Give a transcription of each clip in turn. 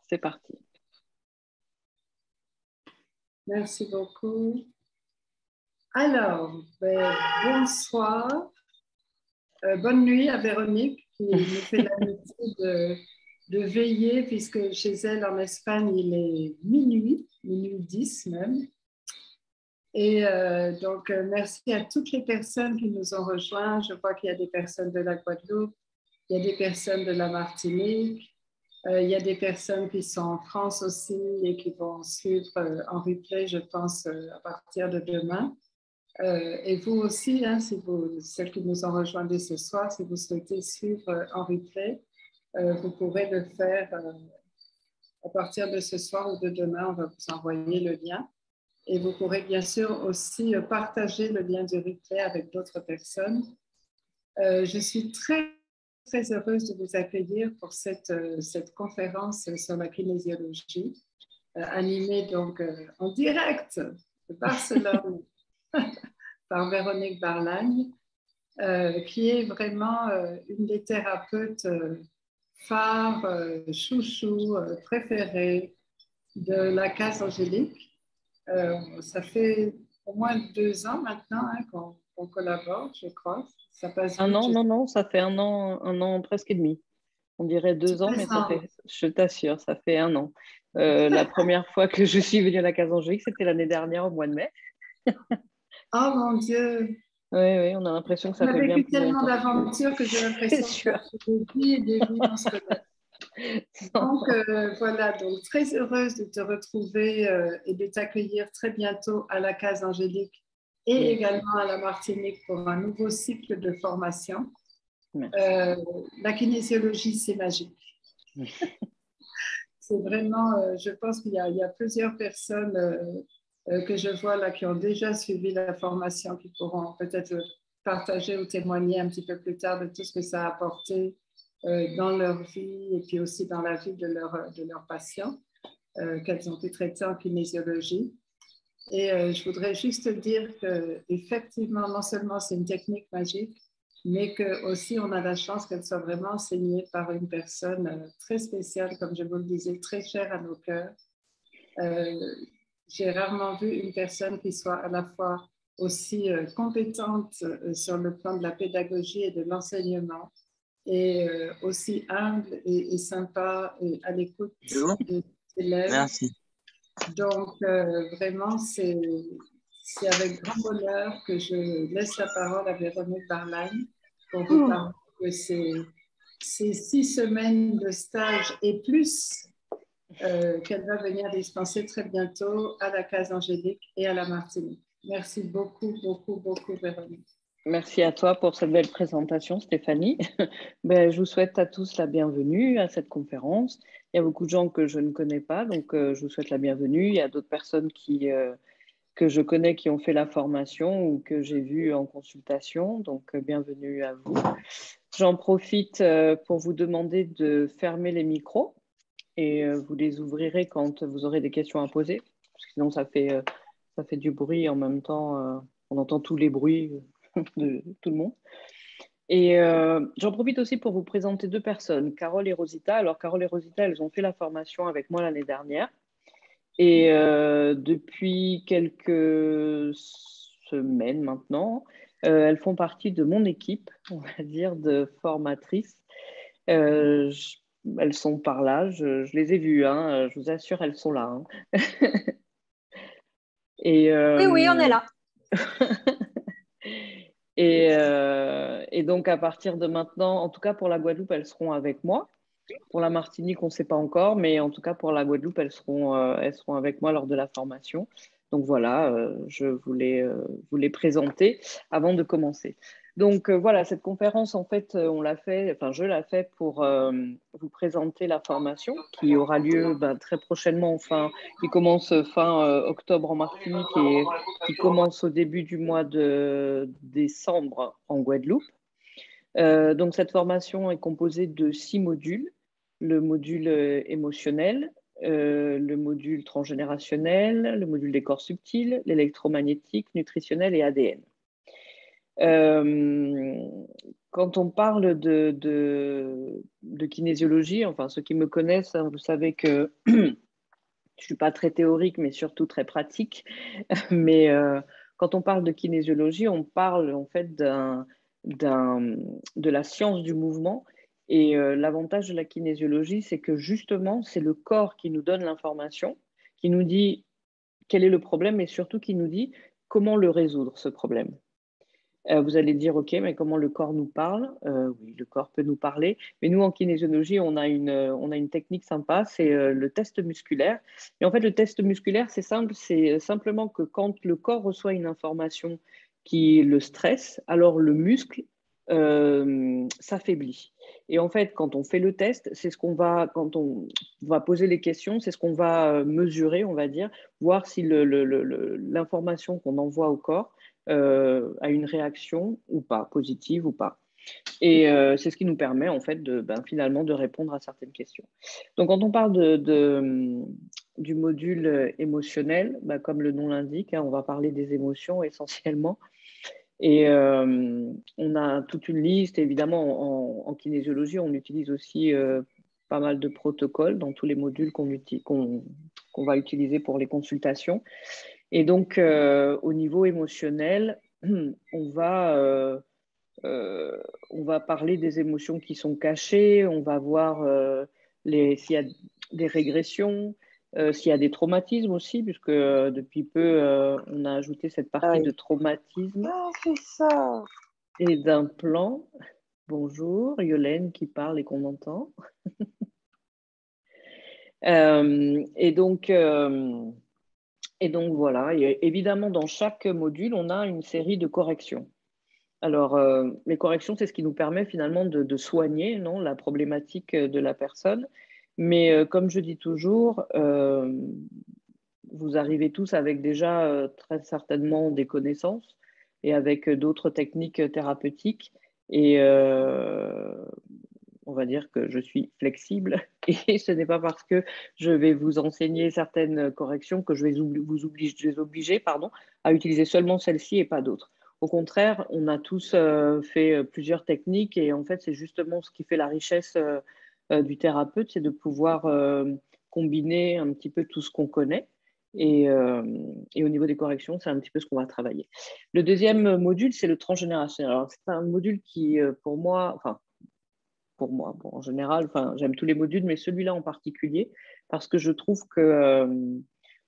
c'est parti. Merci beaucoup. Alors, bonsoir. Bonne nuit à Véronique qui nous fait l'amitié de veiller puisque chez elle en Espagne, il est minuit 10 même. Et donc, merci à toutes les personnes qui nous ont rejoints. Je vois qu'il y a des personnes de la Guadeloupe, il y a des personnes de la Martinique, il y a des personnes qui sont en France aussi et qui vont suivre en replay, je pense, à partir de demain. Et vous aussi, hein, celles qui nous ont rejoints dès ce soir, si vous souhaitez suivre en replay, vous pourrez le faire à partir de ce soir ou de demain. On va vous envoyer le lien. Et vous pourrez bien sûr aussi partager le lien du replay avec d'autres personnes. Je suis très, très heureuse de vous accueillir pour cette conférence sur la kinésiologie, animée donc en direct de Barcelone par Véronique Barlagne, qui est vraiment une des thérapeutes phares, chouchou, préférées de la Case Angélique. Ça fait au moins 2 ans maintenant hein, qu'on collabore, je crois. Ça passe Un vite. an, non, ça fait un an presque et demi. On dirait 2 ans, mais ça fait, je t'assure, ça fait un an. La première fois que je suis venue à la Case Angélique, c'était l'année dernière au mois de mai. Oh mon Dieu! Oui, on a l'impression que ça On a fait bien vécu plus tellement longtemps. d'aventures que j'ai C'est l'impression que ça sûr. fait des vies qu'on se connaît. Donc voilà, donc très heureuse de te retrouver et de t'accueillir très bientôt à la Case Angélique et également à la Martinique pour un nouveau cycle de formation. La kinésiologie, c'est magique. C'est vraiment, je pense qu'il y a plusieurs personnes que je vois là qui ont déjà suivi la formation, qui pourront peut-être partager ou témoigner un petit peu plus tard de tout ce que ça a apporté dans leur vie et puis aussi dans la vie de leurs patients qu'elles ont pu traiter en kinésiologie. Et je voudrais juste dire qu'effectivement, non seulement c'est une technique magique, mais que aussi on a la chance qu'elle soit vraiment enseignée par une personne très spéciale, comme je vous le disais, très chère à nos cœurs. J'ai rarement vu une personne qui soit à la fois aussi compétente sur le plan de la pédagogie et de l'enseignement, et aussi humble et sympa et à l'écoute des élèves. Merci. Donc, vraiment, c'est avec grand bonheur que je laisse la parole à Véronique Barlagne pour vous parler de ces 6 semaines de stage et plus qu'elle va venir dispenser très bientôt à la Case Angélique et à la Martinique. Merci beaucoup, beaucoup, beaucoup, Véronique. Merci à toi pour cette belle présentation, Stéphanie. Je vous souhaite à tous la bienvenue à cette conférence. Il y a beaucoup de gens que je ne connais pas, donc je vous souhaite la bienvenue. Il y a d'autres personnes que je connais qui ont fait la formation ou que j'ai vues en consultation, donc bienvenue à vous. J'en profite pour vous demander de fermer les micros et vous les ouvrirez quand vous aurez des questions à poser, parce que sinon ça fait du bruit en même temps, on entend tous les bruits de tout le monde. Et j'en profite aussi pour vous présenter 2 personnes, Carole et Rosita. Alors, Carole et Rosita, elles ont fait la formation avec moi l'année dernière. Et depuis quelques semaines maintenant, elles font partie de mon équipe, on va dire, de formatrices. Elles sont par là, je les ai vues, hein, je vous assure, elles sont là. Hein. Et, oui, on est là. Et donc, à partir de maintenant, en tout cas pour la Guadeloupe, elles seront avec moi. Pour la Martinique, on ne sait pas encore, mais en tout cas pour la Guadeloupe, elles seront avec moi lors de la formation. Donc voilà, je voulais vous les présenter avant de commencer. Donc voilà, cette conférence, en fait, je l'ai fait pour vous présenter la formation qui aura lieu très prochainement, qui commence fin octobre en Martinique et qui commence au début du mois de décembre en Guadeloupe. Donc cette formation est composée de 6 modules. Le module émotionnel, le module transgénérationnel, le module des corps subtils, l'électromagnétique, nutritionnel et ADN. Quand on parle de kinésiologie, enfin ceux qui me connaissent, hein, vous savez que je ne suis pas très théorique, mais surtout très pratique. Mais quand on parle de kinésiologie, on parle en fait de la science du mouvement. Et l'avantage de la kinésiologie, c'est que justement, c'est le corps qui nous donne l'information, qui nous dit quel est le problème et surtout qui nous dit comment le résoudre, ce problème. Vous allez dire, OK, mais comment le corps nous parle? Oui, le corps peut nous parler, mais nous, en kinésiologie, on a une technique sympa, c'est le test musculaire. Et en fait, le test musculaire, c'est simple, c'est simplement que quand le corps reçoit une information qui le stresse, alors le muscle s'affaiblit. Et en fait, quand on fait le test, c'est ce qu'on va, quand on va poser les questions, c'est ce qu'on va mesurer, on va dire, voir si l'information qu'on envoie au corps à une réaction ou pas, positive ou pas. Et c'est ce qui nous permet en fait finalement de répondre à certaines questions. Donc quand on parle du module émotionnel, comme le nom l'indique, hein, on va parler des émotions essentiellement. Et on a toute une liste, évidemment en kinésiologie, on utilise aussi pas mal de protocoles dans tous les modules qu'on va utiliser pour les consultations. Et donc, au niveau émotionnel, on va, euh, on va parler des émotions qui sont cachées, on va voir s'il y a des régressions, s'il y a des traumatismes aussi, puisque depuis peu, on a ajouté cette partie de traumatisme Ah, c'est ça. et d'implant. Bonjour, Yolène qui parle et qu'on entend. Et donc, voilà, et évidemment, dans chaque module, on a une série de corrections. Alors, les corrections, c'est ce qui nous permet finalement de soigner, non, la problématique de la personne. Mais comme je dis toujours, vous arrivez tous avec déjà très certainement des connaissances et avec d'autres techniques thérapeutiques. Et on va dire que je suis flexible et ce n'est pas parce que je vais vous enseigner certaines corrections que je vais vous obliger à utiliser seulement celle-ci et pas d'autres. Au contraire, on a tous fait plusieurs techniques et en fait, c'est justement ce qui fait la richesse du thérapeute, c'est de pouvoir combiner un petit peu tout ce qu'on connaît. Et au niveau des corrections, c'est un petit peu ce qu'on va travailler. Le deuxième module, c'est le transgénérationnel. Alors, c'est un module qui, pour moi, bon, en général, j'aime tous les modules, mais celui-là en particulier, parce que je trouve que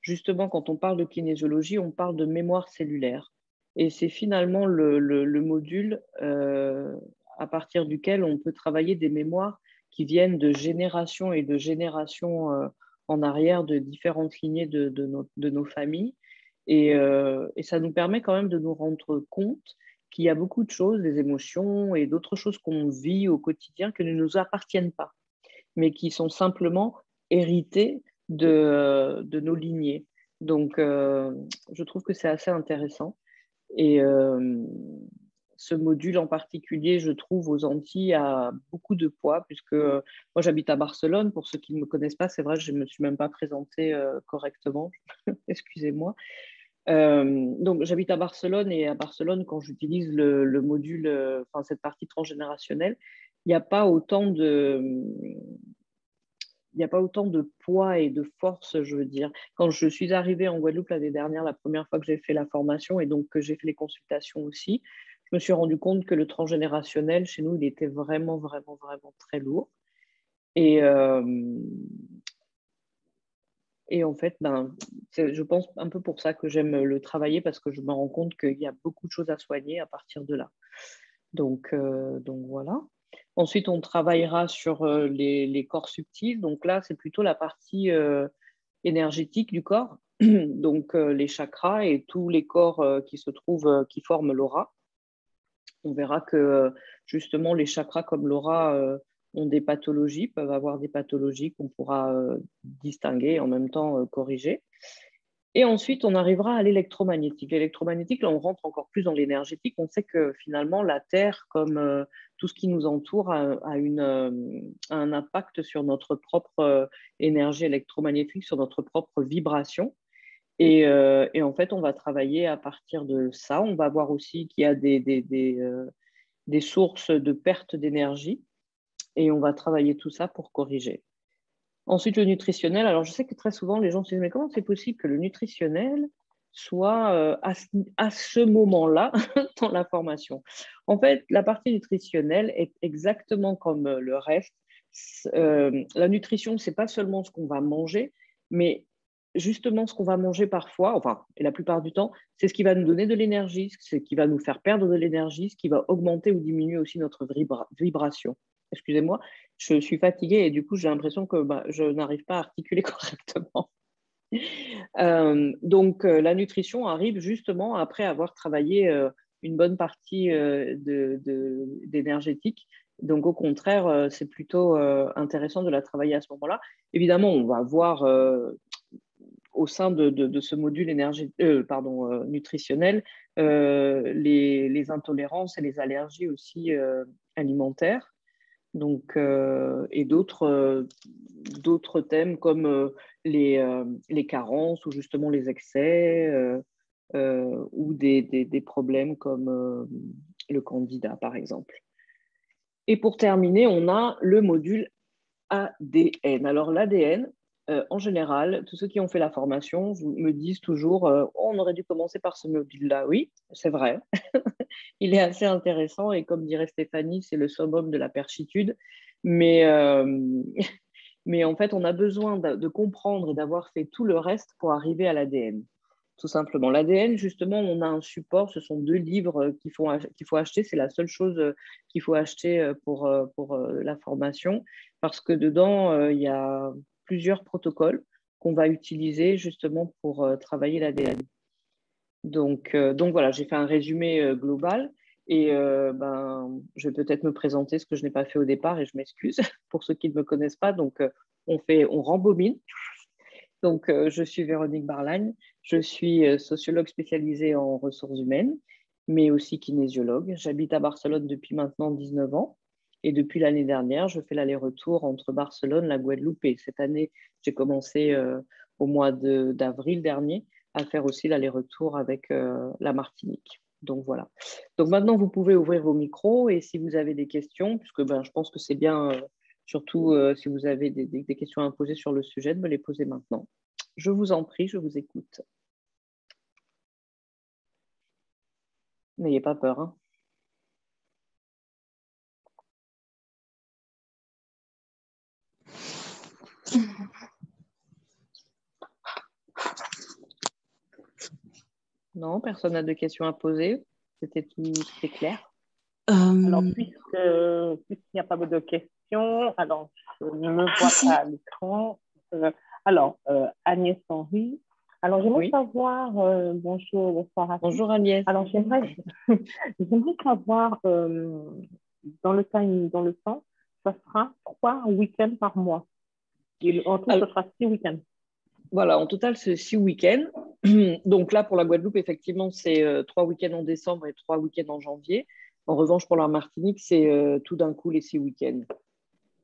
justement, quand on parle de kinésiologie, on parle de mémoire cellulaire. Et c'est finalement le module à partir duquel on peut travailler des mémoires qui viennent de génération et de génération en arrière de différentes lignées de nos familles. Et ça nous permet quand même de nous rendre compte qu'il y a beaucoup de choses, des émotions et d'autres choses qu'on vit au quotidien qui ne nous appartiennent pas, mais qui sont simplement héritées de nos lignées. Donc, je trouve que c'est assez intéressant. Et ce module en particulier, je trouve, aux Antilles, a beaucoup de poids, puisque moi, j'habite à Barcelone. Pour ceux qui ne me connaissent pas, c'est vrai, je ne me suis même pas présentée correctement. Excusez-moi. Donc, j'habite à Barcelone et à Barcelone, quand j'utilise le module, cette partie transgénérationnelle, il n'y a pas autant de, il n'y a pas autant de poids et de force, je veux dire. Quand je suis arrivée en Guadeloupe l'année dernière, la première fois que j'ai fait la formation et donc que j'ai fait les consultations aussi, je me suis rendu compte que le transgénérationnel, chez nous, il était vraiment, vraiment, vraiment très lourd. Et, et en fait, je pense un peu pour ça que j'aime le travailler parce que je me rends compte qu'il y a beaucoup de choses à soigner à partir de là. Donc voilà. Ensuite, on travaillera sur les corps subtils. Donc là, c'est plutôt la partie énergétique du corps. Donc les chakras et tous les corps qui se trouvent, qui forment l'aura. On verra que justement les chakras comme l'aura ont des pathologies, peuvent avoir des pathologies qu'on pourra distinguer et en même temps corriger. Et ensuite, on arrivera à l'électromagnétique. L'électromagnétique, là, on rentre encore plus dans l'énergétique. On sait que finalement, la Terre, comme tout ce qui nous entoure, a un impact sur notre propre énergie électromagnétique, sur notre propre vibration. Et en fait, on va travailler à partir de ça. On va voir aussi qu'il y a des sources de perte d'énergie et on va travailler tout ça pour corriger. Ensuite, le nutritionnel. Alors, je sais que très souvent, les gens se disent, mais comment c'est possible que le nutritionnel soit à ce moment-là dans la formation? En fait, la partie nutritionnelle est exactement comme le reste. La nutrition, ce n'est pas seulement ce qu'on va manger, mais justement ce qu'on va manger parfois, enfin, et la plupart du temps, c'est ce qui va nous donner de l'énergie, ce qui va nous faire perdre de l'énergie, ce qui va augmenter ou diminuer aussi notre vibration. Excusez-moi, je suis fatiguée et du coup, j'ai l'impression que je n'arrive pas à articuler correctement. Donc, la nutrition arrive justement après avoir travaillé une bonne partie d'énergétique. Donc, au contraire, c'est plutôt intéressant de la travailler à ce moment-là. Évidemment, on va voir au sein de ce module nutritionnel les intolérances et les allergies aussi alimentaires. Donc, et d'autres thèmes comme les carences ou justement les excès ou des problèmes comme le candida, par exemple. Et pour terminer, on a le module ADN. Alors, l'ADN, en général, tous ceux qui ont fait la formation me disent toujours oh, on aurait dû commencer par ce module-là. Oui, c'est vrai. Il est assez intéressant et comme dirait Stéphanie, c'est le summum de la perchitude. Mais, mais en fait, on a besoin de comprendre et d'avoir fait tout le reste pour arriver à l'ADN. Tout simplement. L'ADN, justement, on a un support. Ce sont 2 livres qu'il faut acheter. C'est la seule chose qu'il faut acheter pour la formation parce que dedans, il y a plusieurs protocoles qu'on va utiliser justement pour travailler l'ADN. Donc voilà, j'ai fait un résumé global et je vais peut-être me présenter ce que je n'ai pas fait au départ et je m'excuse pour ceux qui ne me connaissent pas. Donc, on rembobine. Donc, je suis Véronique Barlagne, je suis sociologue spécialisée en ressources humaines, mais aussi kinésiologue. J'habite à Barcelone depuis maintenant 19 ans et depuis l'année dernière, je fais l'aller-retour entre Barcelone, la Guadeloupe et cette année, j'ai commencé au mois d'avril dernier à faire aussi l'aller-retour avec la Martinique. Donc voilà. Donc maintenant, vous pouvez ouvrir vos micros et si vous avez des questions, puisque je pense que c'est bien, surtout si vous avez des questions à poser sur le sujet, de me les poser maintenant. Je vous en prie, je vous écoute. N'ayez pas peur. Hein. Non, personne n'a de questions à poser. C'était clair. Alors, puisqu'il n'y a pas de questions, alors je ne me vois pas à l'écran. Agnès Henry. Alors, j'aimerais savoir, bonjour, bonsoir à tous. Bonjour Agnès. Alors, j'aimerais savoir, dans le temps, ça sera 3 week-ends par mois. Et en tout, ce sera 6 week-ends. Voilà, en total, c'est 6 week-ends. Donc là, pour la Guadeloupe, effectivement, c'est 3 week-ends en décembre et 3 week-ends en janvier. En revanche, pour la Martinique, c'est tout d'un coup les 6 week-ends.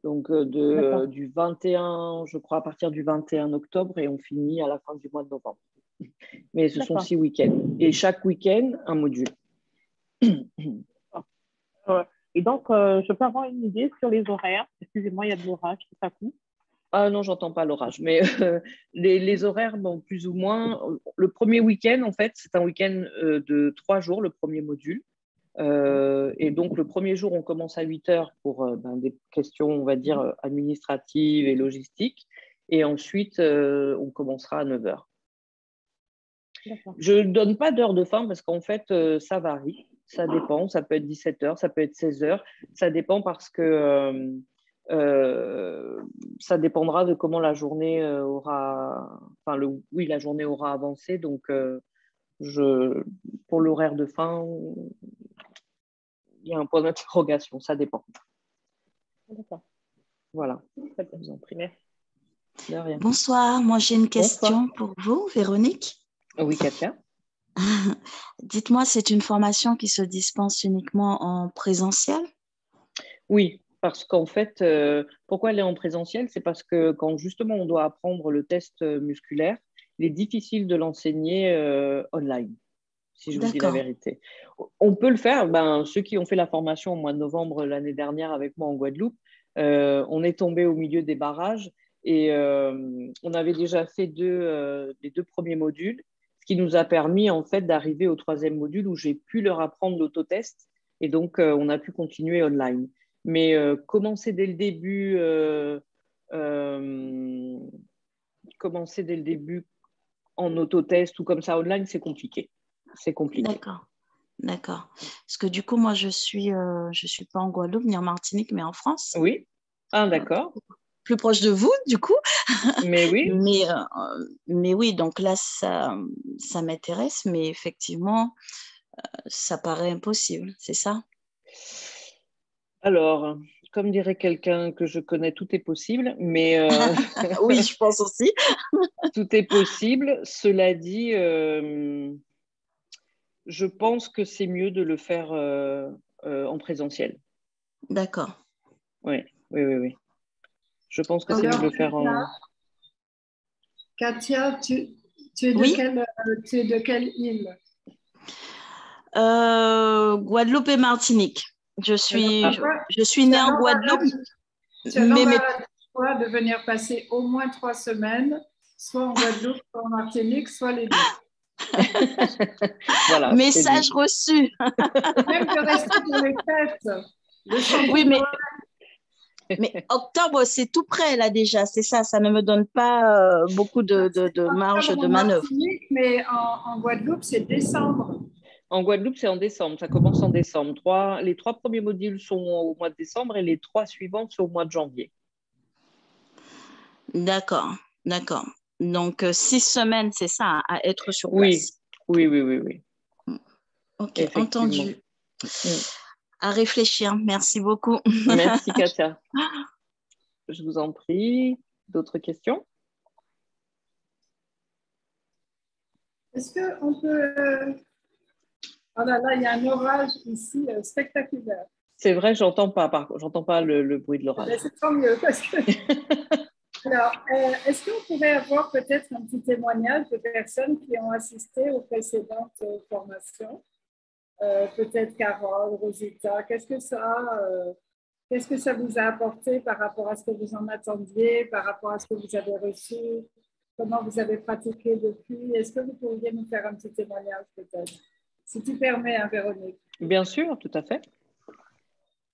Donc, du 21, je crois, à partir du 21 octobre et on finit à la fin du mois de novembre. Mais ce sont 6 week-ends. Et chaque week-end, un module. Et donc, je peux avoir une idée sur les horaires. Excusez-moi, il y a de l'orage, tout à coup. Ah non, j'entends pas l'orage. Mais les horaires, plus ou moins. Le premier week-end, en fait, c'est un week-end de 3 jours, le premier module. Et donc, le premier jour, on commence à 8 heures pour des questions, on va dire, administratives et logistiques. Et ensuite, on commencera à 9 heures. Je ne donne pas d'heure de fin parce qu'en fait, ça varie. Ça dépend. Ça peut être 17 heures, ça peut être 16 heures. Ça dépend parce que ça dépendra de comment la journée la journée aura avancé. Donc, pour l'horaire de fin, il y a un point d'interrogation, ça dépend. D'accord. Voilà, je vous en prie. De rien. Bonsoir, moi j'ai une question pour vous, Véronique. Oui, Katia. Dites-moi, c'est une formation qui se dispense uniquement en présentiel? Oui, parce qu'en fait, pourquoi elle est en présentiel? C'est parce que quand justement on doit apprendre le test musculaire, il est difficile de l'enseigner online. si je vous dis la vérité. On peut le faire. Ceux qui ont fait la formation au mois de novembre l'année dernière avec moi en Guadeloupe, on est tombé au milieu des barrages et on avait déjà fait les 2 premiers modules, ce qui nous a permis en fait d'arriver au 3e module où j'ai pu leur apprendre l'autotest et donc on a pu continuer online. Mais commencer dès le début, en autotest ou comme ça online, c'est compliqué. C'est compliqué. D'accord. Parce que du coup, moi, je suis pas en Guadeloupe ni en Martinique, mais en France. Oui. Ah, d'accord. Plus proche de vous, du coup. Mais oui. mais oui, donc là, ça m'intéresse, mais effectivement, ça paraît impossible, c'est ça? Alors, comme dirait quelqu'un que je connais, tout est possible, mais oui, je pense aussi. tout est possible. Cela dit, je pense que c'est mieux de le faire en présentiel. D'accord. Oui. Je pense que c'est mieux de le faire en... Katia, tu es de quelle île? Guadeloupe et Martinique. Je suis née en Guadeloupe. Tu as l'embarras de venir passer au moins 3 semaines, soit en Guadeloupe, soit en Martinique, soit les deux. Voilà, message reçu. Même de rester dans les fêtes. Oui, mais octobre, c'est tout près là déjà, c'est ça. Ça ne me donne pas beaucoup de marge de manœuvre. Martinique, mais en Guadeloupe, c'est décembre. En Guadeloupe, c'est en décembre. Ça commence en décembre. Les 3 premiers modules sont au mois de décembre et les 3 suivants sont au mois de janvier. D'accord. Donc, 6 semaines, c'est ça, à être sur place. Oui. Ok, entendu. À réfléchir. Merci beaucoup. Merci, Katia. Je vous en prie. D'autres questions? Est-ce qu'on peut... Oh là là, il y a un orage ici spectaculaire. C'est vrai, j'entends pas le bruit de l'orage. C'est tant mieux parce que... Alors, est-ce qu'on pourrait avoir peut-être un petit témoignage de personnes qui ont assisté aux précédentes formations? Peut-être Carole, Rosita, qu'est-ce que ça vous a apporté par rapport à ce que vous en attendiez, par rapport à ce que vous avez reçu? Comment vous avez pratiqué depuis? Est-ce que vous pourriez nous faire un petit témoignage peut-être? Si tu permets, hein, Véronique. Bien sûr, tout à fait.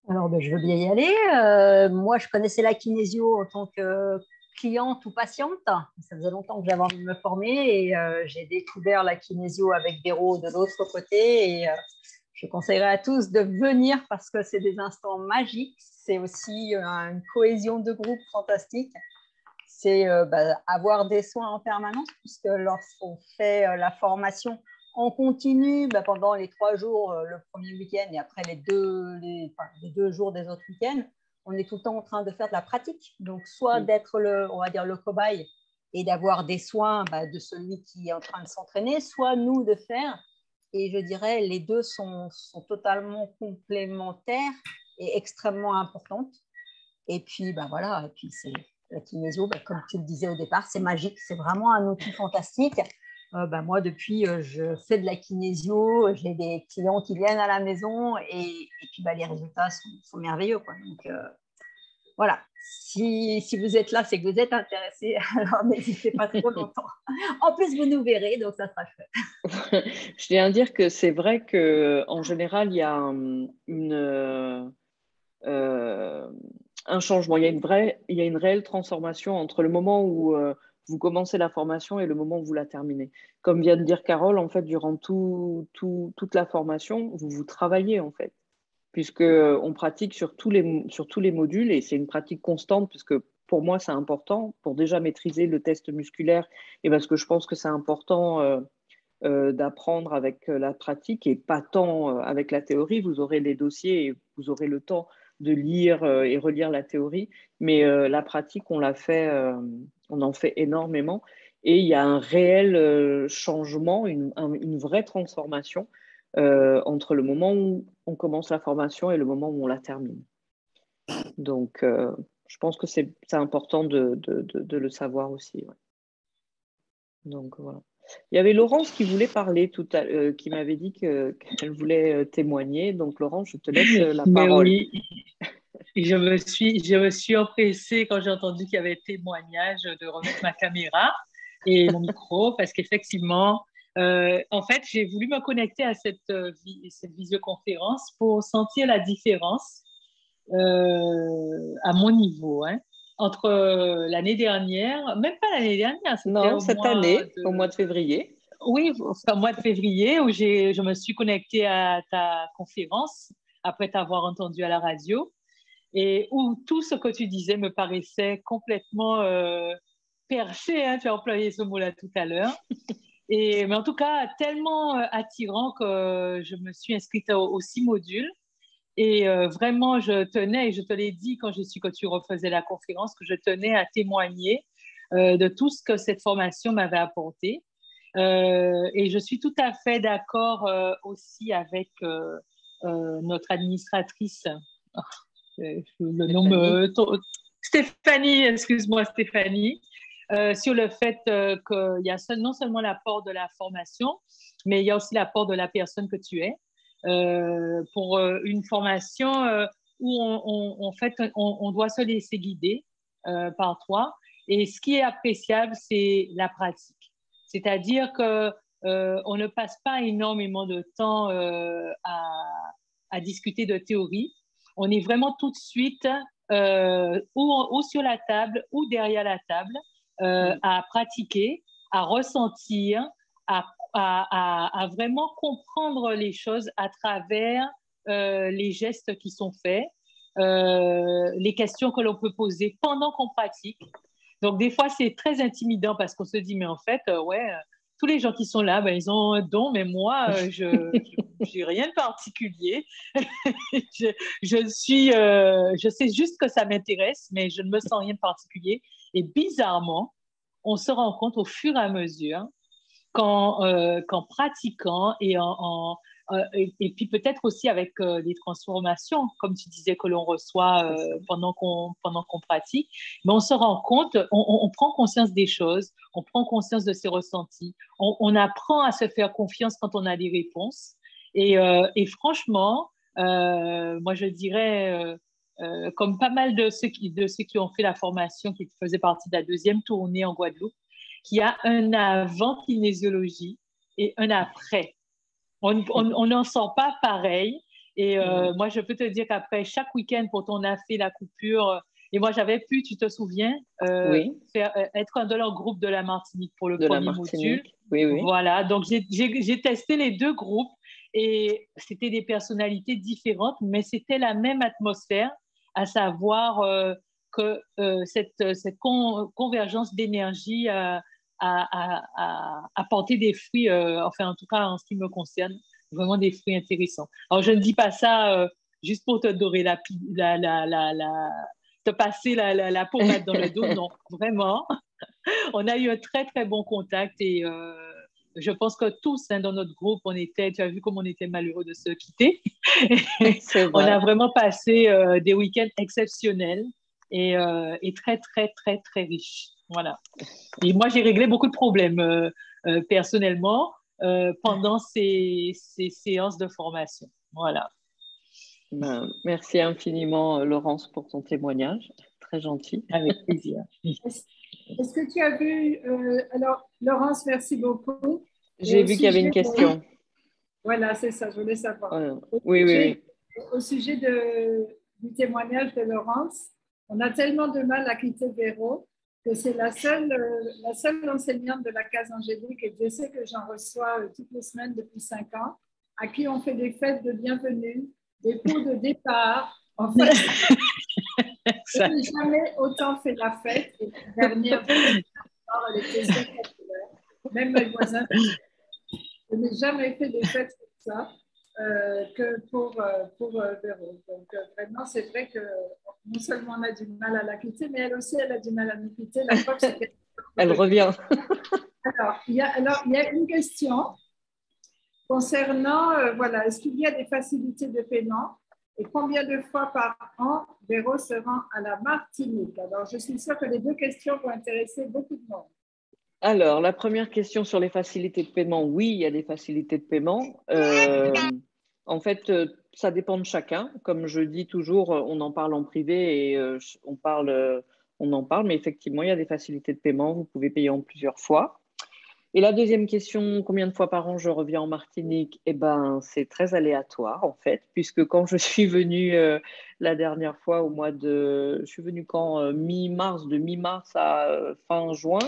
Alors, je veux bien y aller. Moi, je connaissais la kinésio en tant que cliente ou patiente. Ça faisait longtemps que j'avais envie de me former et j'ai découvert la kinésio avec Véro de l'autre côté. Et je conseillerais à tous de venir parce que c'est des instants magiques. C'est aussi une cohésion de groupe fantastique. C'est avoir des soins en permanence puisque lorsqu'on fait la formation, on continue pendant les 3 jours, le premier week-end et après les 2 jours des autres week-ends, on est tout le temps en train de faire de la pratique. Donc, soit d'être le cobaye et d'avoir des soins de celui qui est en train de s'entraîner, soit nous de faire. Et je dirais, les deux sont totalement complémentaires et extrêmement importantes. Et puis, voilà, et puis c'est la kinésio, comme tu le disais au départ, c'est magique, c'est vraiment un outil fantastique. Moi, depuis, je fais de la kinésio, j'ai des clients qui viennent à la maison et puis les résultats sont merveilleux, quoi. Donc, voilà. Si vous êtes là, c'est que vous êtes intéressé, alors n'hésitez pas trop longtemps. En plus, vous nous verrez, donc ça sera chouette. Je tiens à dire que c'est vrai qu'en général, il y a un changement, il y a une réelle transformation entre le moment où vous commencez la formation et le moment où vous la terminez. Comme vient de dire Carole, en fait, durant toute la formation, vous travaillez en fait, puisqu'on pratique sur tous les modules et c'est une pratique constante, puisque pour moi, c'est important pour déjà maîtriser le test musculaire et parce que je pense que c'est important d'apprendre avec la pratique et pas tant avec la théorie. Vous aurez les dossiers et vous aurez le temps de lire et relire la théorie, mais la pratique, on en fait énormément et il y a un réel changement, une vraie transformation entre le moment où on commence la formation et le moment où on la termine. Donc, je pense que c'est important de le savoir aussi. Ouais. Donc, voilà. Il y avait Laurence qui voulait parler qui m'avait dit qu'elle voulait témoigner. Donc, Laurence, je te laisse la Mais parole. oui, je me suis empressée quand j'ai entendu qu'il y avait témoignage de remettre ma caméra et mon micro parce qu'effectivement, en fait, j'ai voulu me connecter à cette visioconférence pour sentir la différence à mon niveau, hein, entre l'année dernière, même pas l'année dernière, c'était Non, cette année, au mois de février. Oui, au mois de février où je me suis connectée à ta conférence après t'avoir entendu à la radio et où tout ce que tu disais me paraissait complètement perché, hein, tu as employé ce mot-là tout à l'heure. Mais en tout cas, tellement attirant que je me suis inscrite aux 6 modules. Et vraiment, je tenais, et je te l'ai dit quand j'ai su que tu refaisais la conférence, que je tenais à témoigner de tout ce que cette formation m'avait apporté. Et je suis tout à fait d'accord aussi avec notre administratrice, le nom Stéphanie, excuse-moi Stéphanie, sur le fait qu'il y a non seulement l'apport de la formation, mais il y a aussi l'apport de la personne que tu es. Pour une formation où en fait, on doit se laisser guider par toi. Et ce qui est appréciable, c'est la pratique. C'est-à-dire que on ne passe pas énormément de temps à discuter de théorie. On est vraiment tout de suite ou sur la table ou derrière la table à pratiquer, à ressentir, à vraiment comprendre les choses à travers les gestes qui sont faits, les questions que l'on peut poser pendant qu'on pratique. Donc, des fois, c'est très intimidant parce qu'on se dit, mais en fait, tous les gens qui sont là, ben, ils ont un don, mais moi, je n'ai rien de particulier. Je sais juste que ça m'intéresse, mais je ne me sens rien de particulier. Et bizarrement, on se rend compte au fur et à mesure qu'en pratiquant et puis peut-être aussi avec les transformations, comme tu disais, que l'on reçoit pendant qu'on pratique, mais on se rend compte, on prend conscience des choses, on prend conscience de ses ressentis, on apprend à se faire confiance quand on a des réponses. Et franchement, moi je dirais, comme pas mal de ceux qui ont fait la formation, qui faisaient partie de la 2e tournée en Guadeloupe, qu'il y a un avant kinésiologie et un après. On n'en sort pas pareil. Et moi, je peux te dire qu'après chaque week-end, quand on a fait la coupure, et moi, j'avais pu, tu te souviens, oui. être dans leur groupe de la Martinique pour le premier module. Oui, oui. Voilà, donc j'ai testé les 2 groupes et c'était des personnalités différentes, mais c'était la même atmosphère, à savoir que cette convergence d'énergie à porter des fruits, enfin en tout cas en ce qui me concerne, vraiment des fruits intéressants. Alors je ne dis pas ça juste pour te dorer te passer la pommade dans le dos, non, vraiment. On a eu un très très bon contact et je pense que tous dans notre groupe, tu as vu comme on était malheureux de se quitter. On a vraiment passé des week-ends exceptionnels et très très très très riches. Voilà. Et moi, j'ai réglé beaucoup de problèmes personnellement pendant ces séances de formation. Voilà. Ben, merci infiniment, Laurence, pour ton témoignage. Très gentil. Avec plaisir. Est-ce que tu as vu, alors Laurence, merci beaucoup. J'ai vu qu'il y avait une question. Voilà, c'est ça, je voulais savoir. Oui. Au sujet du témoignage de Laurence, on a tellement de mal à quitter Véro que c'est la seule enseignante de la case angélique, et je sais que j'en reçois toutes les semaines depuis 5 ans, à qui on fait des fêtes de bienvenue, des pots de départ. En fait, je n'ai jamais autant fait la fête. Et la dernière, elle était spectaculaire. Même mes voisins, je n'ai jamais fait des fêtes comme ça que pour Véro. Donc vraiment, c'est vrai que non seulement on a du mal à la quitter, mais elle aussi, elle a du mal à nous quitter. La preuve, c'est qu'elle elle revient. Alors, il y a une question concernant, voilà, est-ce qu'il y a des facilités de paiement et combien de fois par an Véro se rend à la Martinique? Alors, je suis sûre que les 2 questions vont intéresser beaucoup de monde. Alors, la première question sur les facilités de paiement. Oui, il y a des facilités de paiement. En fait, ça dépend de chacun. Comme je dis toujours, on en parle en privé et on en parle, mais effectivement, il y a des facilités de paiement. Vous pouvez payer en plusieurs fois. Et la deuxième question, combien de fois par an je reviens en Martinique? Eh ben, c'est très aléatoire en fait, puisque quand je suis venue la dernière fois je suis venue quand mi-mars, de mi-mars à fin juin,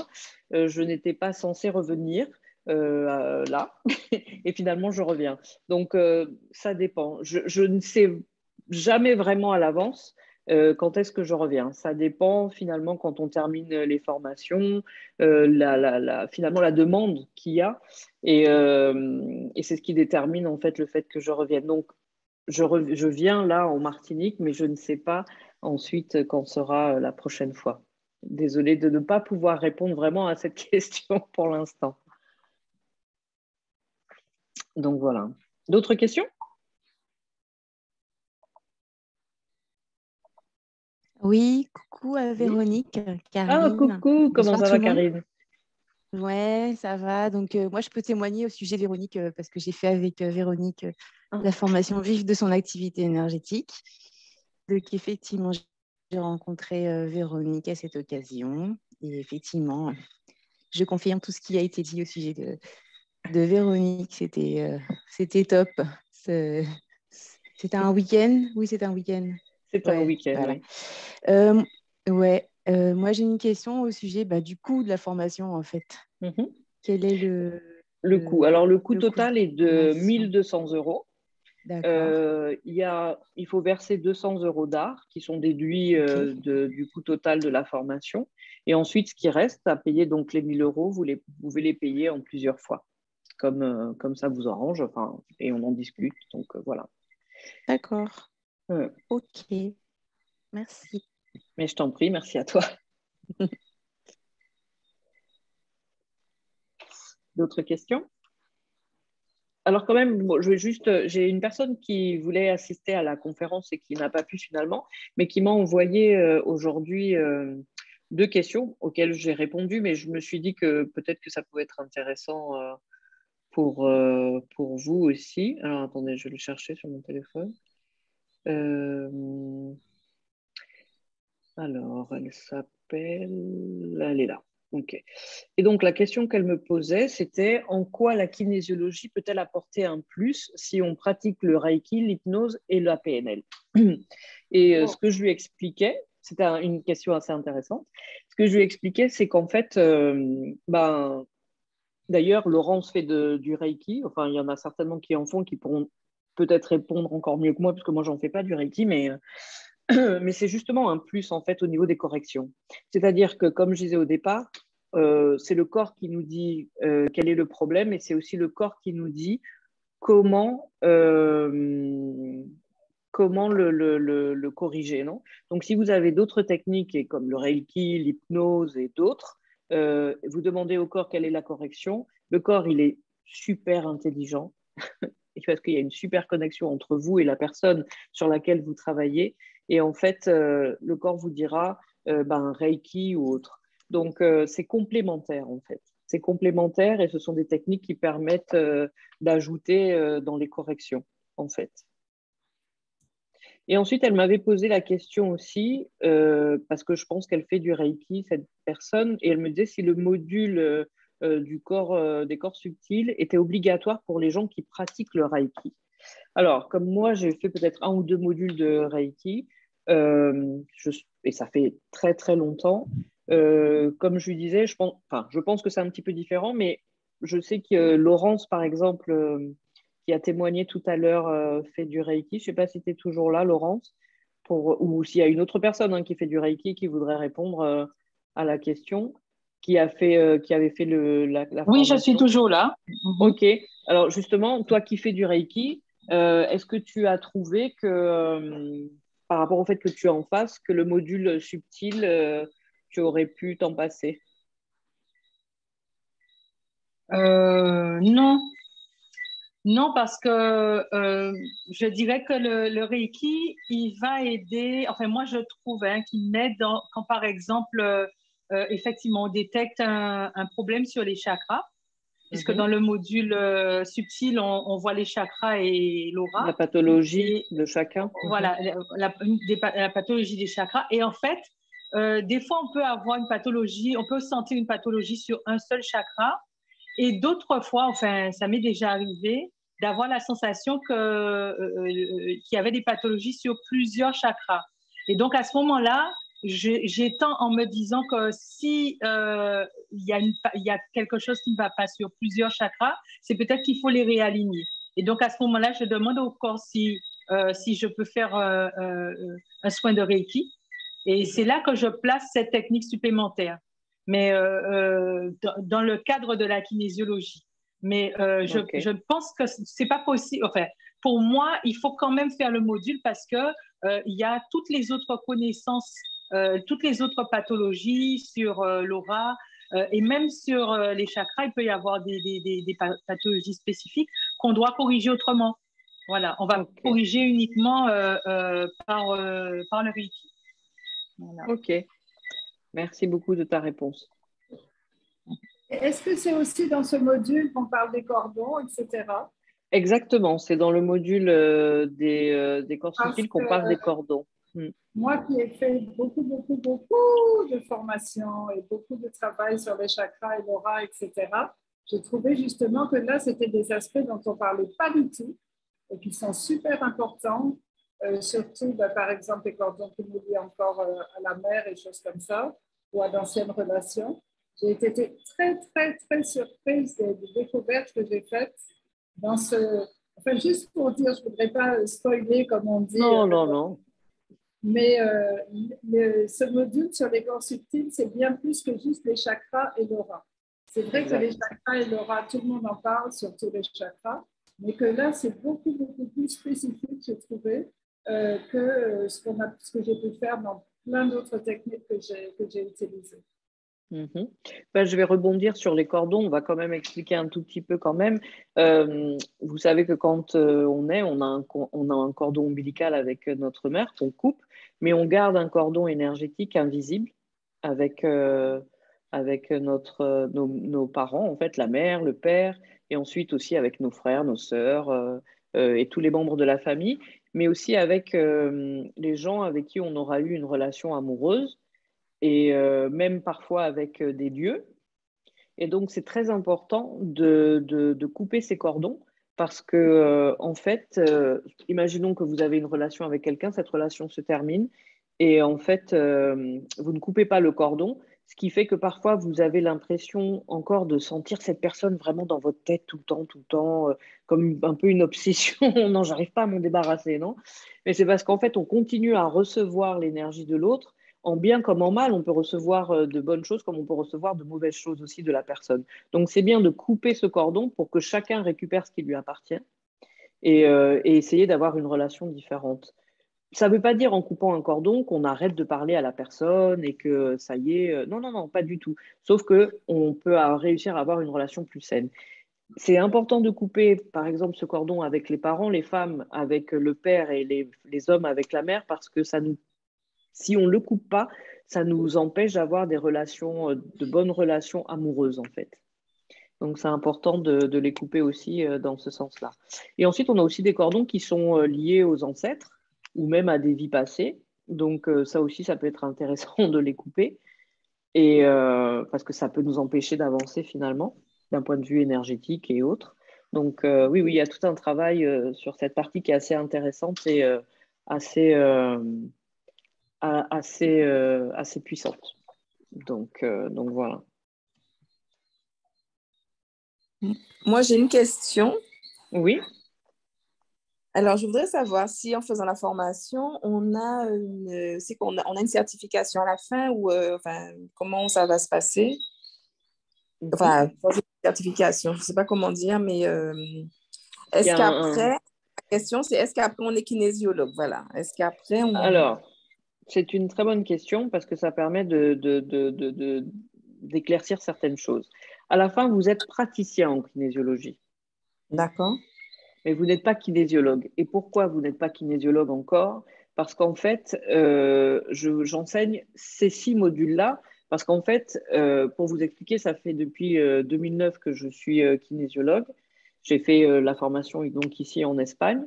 je n'étais pas censée revenir là, et finalement je reviens. Donc ça dépend. Je ne sais jamais vraiment à l'avance quand est-ce que je reviens. Ça dépend finalement quand on termine les formations, finalement la demande qu'il y a. Et c'est ce qui détermine en fait le fait que je revienne. Donc, je viens là en Martinique, mais je ne sais pas ensuite quand sera la prochaine fois. Désolée de ne pas pouvoir répondre vraiment à cette question pour l'instant. Donc voilà. D'autres questions? Oui, coucou à Véronique, Ah, Karine. coucou, comment Bonsoir ça tout va, le monde. Karine? Ouais, ça va. Donc, moi, je peux témoigner au sujet de Véronique parce que j'ai fait avec Véronique la formation vive de son activité énergétique. Donc, effectivement, j'ai rencontré Véronique à cette occasion. Et effectivement, je confirme tout ce qui a été dit au sujet de Véronique. C'était top. C'était un week-end? Oui, c'était un week-end. C'est un Ouais, week-end, voilà. oui. Ouais, moi j'ai une question au sujet du coût de la formation en fait. Quel est le coût? Alors, le coût le coût de total est de formation? 1 200 euros. D'accord. Il faut verser 200 euros d'art qui sont déduits Ok. du coût total de la formation. Et ensuite, ce qui reste à payer, donc les 1 000 euros, vous pouvez les payer en plusieurs fois, comme ça vous arrange. Enfin, et on en discute. Donc voilà. D'accord. Ok. Merci. Mais je t'en prie, merci à toi. D'autres questions? Alors quand même, bon, j'ai une personne qui voulait assister à la conférence et qui n'a pas pu finalement, mais qui m'a envoyé aujourd'hui 2 questions auxquelles j'ai répondu, mais je me suis dit que peut-être que ça pouvait être intéressant pour vous aussi. Alors attendez, je vais le chercher sur mon téléphone. Alors, elle est là. Ok. Et donc, la question qu'elle me posait, c'était en quoi la kinésiologie peut-elle apporter un plus si on pratique le Reiki, l'hypnose et la PNL? Et ce que je lui expliquais, c'était une question assez intéressante. Ce que je lui expliquais, c'est qu'en fait, d'ailleurs, Laurence fait du Reiki. Enfin, il y en a certainement qui en font, qui pourront peut-être répondre encore mieux que moi, parce que moi, j'en fais pas du Reiki, mais c'est justement un plus en fait au niveau des corrections. C'est-à-dire que, comme je disais au départ, c'est le corps qui nous dit quel est le problème et c'est aussi le corps qui nous dit comment, comment le corriger. Non, donc, si vous avez d'autres techniques et comme le Reiki, l'hypnose et d'autres, vous demandez au corps quelle est la correction. Le corps, il est super intelligent parce qu'il y a une super connexion entre vous et la personne sur laquelle vous travaillez. Et en fait, le corps vous dira Reiki ou autre. Donc, c'est complémentaire, en fait. C'est complémentaire et ce sont des techniques qui permettent d'ajouter dans les corrections, en fait. Et ensuite, elle m'avait posé la question aussi, parce que je pense qu'elle fait du Reiki, cette personne, et elle me disait si le module des corps subtils était obligatoire pour les gens qui pratiquent le Reiki. Alors, comme moi, j'ai fait peut-être 1 ou 2 modules de Reiki, et ça fait très, très longtemps. Comme je lui disais, je pense que c'est un petit peu différent, mais je sais que Laurence, par exemple, qui a témoigné tout à l'heure, fait du Reiki. Je ne sais pas si tu es toujours là, Laurence, ou s'il y a une autre personne qui fait du Reiki qui voudrait répondre à la question, qui avait fait la Oui, formation. je suis toujours là. Ok. Alors justement, toi qui fais du Reiki, est-ce que tu as trouvé que, par rapport au fait que tu es en face, que le module subtil, tu aurais pu t'en passer? Non, non, parce que je dirais que le Reiki, il va aider, enfin moi je trouve qu'il m'aide quand par exemple effectivement, on détecte un problème sur les chakras, puisque dans le module subtil, on voit les chakras et l'aura. La pathologie de chacun. Voilà, la pathologie des chakras. Et en fait, des fois, on peut avoir une pathologie, on peut sentir une pathologie sur un seul chakra. Et d'autres fois, enfin, ça m'est déjà arrivé d'avoir la sensation qu'il y avait des pathologies sur plusieurs chakras. Et donc, à ce moment-là, j'étends en me disant que si il y a quelque chose qui ne va pas sur plusieurs chakras, c'est peut-être qu'il faut les réaligner. Et donc, à ce moment-là, je demande au corps si je peux faire un soin de Reiki. Et c'est là que je place cette technique supplémentaire, mais dans le cadre de la kinésiologie. Mais je pense que c'est pas possible. Enfin, pour moi, il faut quand même faire le module parce que il y a toutes les autres connaissances, toutes les autres pathologies sur l'aura et même sur les chakras, il peut y avoir des pathologies spécifiques qu'on doit corriger autrement. Voilà, on va corriger uniquement par le Reiki. Voilà. Ok, merci beaucoup de ta réponse. Est-ce que c'est aussi dans ce module qu'on parle des cordons, etc. Exactement, c'est dans le module des corps subtils qu'on parle des cordons. Moi qui ai fait beaucoup de formations et beaucoup de travail sur les chakras et l'aura, etc., j'ai trouvé justement que là, c'était des aspects dont on ne parlait pas du tout et qui sont super importants, surtout, par exemple, les cordons qui nous lient encore à la mère et choses comme ça, ou à d'anciennes relations. J'ai été très surprise des découvertes que j'ai faites dans ce... Enfin, juste pour dire, je ne voudrais pas spoiler, comme on dit. Non. Mais ce module sur les corps subtils, c'est bien plus que juste les chakras et l'aura. C'est vrai que les chakras et l'aura, tout le monde en parle, surtout les chakras, mais que là, c'est beaucoup plus spécifique, j'ai trouvé, que ce que j'ai pu faire dans plein d'autres techniques que j'ai utilisées. Ben, je vais rebondir sur les cordons. On va quand même expliquer un tout petit peu quand même. Vous savez que quand on a un cordon ombilical avec notre mère qu'on coupe, mais on garde un cordon énergétique invisible avec nos parents, en fait, la mère, le père, et ensuite aussi avec nos frères, nos sœurs et tous les membres de la famille, mais aussi avec les gens avec qui on aura eu une relation amoureuse et même parfois avec des lieux. Et donc, c'est très important de couper ces cordons parce que, en fait, imaginons que vous avez une relation avec quelqu'un, cette relation se termine et en fait, vous ne coupez pas le cordon, ce qui fait que parfois, vous avez l'impression encore de sentir cette personne vraiment dans votre tête tout le temps, comme un peu une obsession. Non, j'arrive pas à m'en débarrasser, non? Mais c'est parce qu'en fait, on continue à recevoir l'énergie de l'autre en bien comme en mal, on peut recevoir de bonnes choses comme on peut recevoir de mauvaises choses aussi de la personne. Donc, c'est bien de couper ce cordon pour que chacun récupère ce qui lui appartient et essayer d'avoir une relation différente. Ça ne veut pas dire en coupant un cordon qu'on arrête de parler à la personne et que ça y est. Non, pas du tout. Sauf qu'on peut réussir à avoir une relation plus saine. C'est important de couper, par exemple, ce cordon avec les parents, les femmes avec le père et les hommes avec la mère, parce que si on ne le coupe pas, ça nous empêche d'avoir de bonnes relations amoureuses, en fait. Donc, c'est important de les couper aussi dans ce sens-là. Et ensuite, on a aussi des cordons qui sont liés aux ancêtres ou même à des vies passées. Donc, ça aussi, ça peut être intéressant de les couper et, parce que ça peut nous empêcher d'avancer finalement d'un point de vue énergétique et autres. Donc, oui, il y a tout un travail sur cette partie qui est assez intéressante et assez puissante. Donc voilà. Moi, j'ai une question. Oui. Alors, je voudrais savoir si en faisant la formation, on a une certification à la fin ou comment ça va se passer? Enfin, une certification, je ne sais pas comment dire, mais est-ce qu'après, la question c'est est-ce qu'après on est kinésiologue? Voilà. Est-ce qu'après on... Alors, c'est une très bonne question parce que ça permet d'éclaircir certaines choses. À la fin, vous êtes praticien en kinésiologie. D'accord. Mais vous n'êtes pas kinésiologue. Et pourquoi vous n'êtes pas kinésiologue encore? Parce qu'en fait, j'enseigne ces 6 modules-là Parce qu'en fait, pour vous expliquer, ça fait depuis 2009 que je suis kinésiologue. J'ai fait la formation donc ici en Espagne.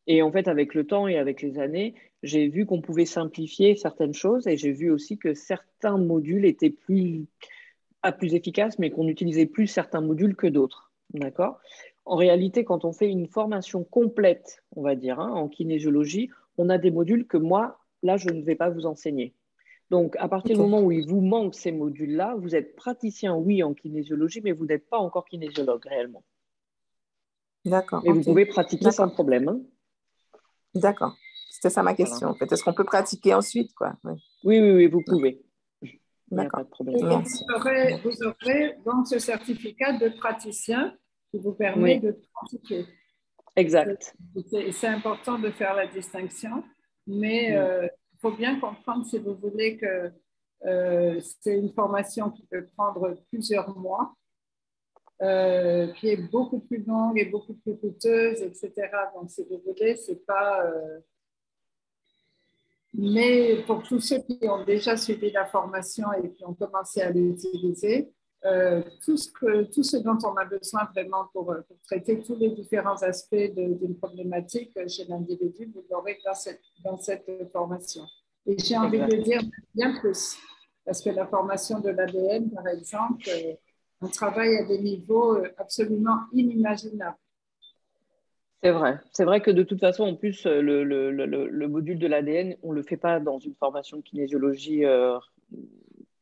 Et en fait, avec le temps et avec les années, j'ai vu qu'on pouvait simplifier certaines choses et j'ai vu aussi que certains modules étaient pas plus efficaces, mais qu'on utilisait plus certains modules que d'autres. D'accord? En réalité, quand on fait une formation complète, on va dire, hein, en kinésiologie, on a des modules que moi, là, je ne vais pas vous enseigner. Donc, à partir du moment où il vous manque ces modules-là, vous êtes praticien, oui, en kinésiologie, mais vous n'êtes pas encore kinésiologue réellement. D'accord. Mais vous pouvez pratiquer sans problème. Hein. D'accord. C'était ça ma question. Voilà. En fait. Est-ce qu'on peut pratiquer ensuite, quoi? Oui, vous pouvez. Il n'y a pas D'accord. de problème. Et vous aurez donc ce certificat de praticien qui vous permet Oui. de pratiquer. Exact. C'est important de faire la distinction, mais il faut bien comprendre, si vous voulez, que c'est une formation qui peut prendre plusieurs mois, qui est beaucoup plus longue et beaucoup plus coûteuse, etc. Donc, si vous voulez, c'est pas... Mais pour tous ceux qui ont déjà suivi la formation et qui ont commencé à l'utiliser, tout ce dont on a besoin vraiment pour traiter tous les différents aspects d'une problématique chez l'individu, vous l'aurez dans cette formation. Et j'ai envie de dire bien plus, parce que la formation de l'ADN, par exemple, on travaille à des niveaux absolument inimaginables. C'est vrai. C'est vrai que de toute façon, en plus, le module de l'ADN, on ne le fait pas dans une formation de kinésiologie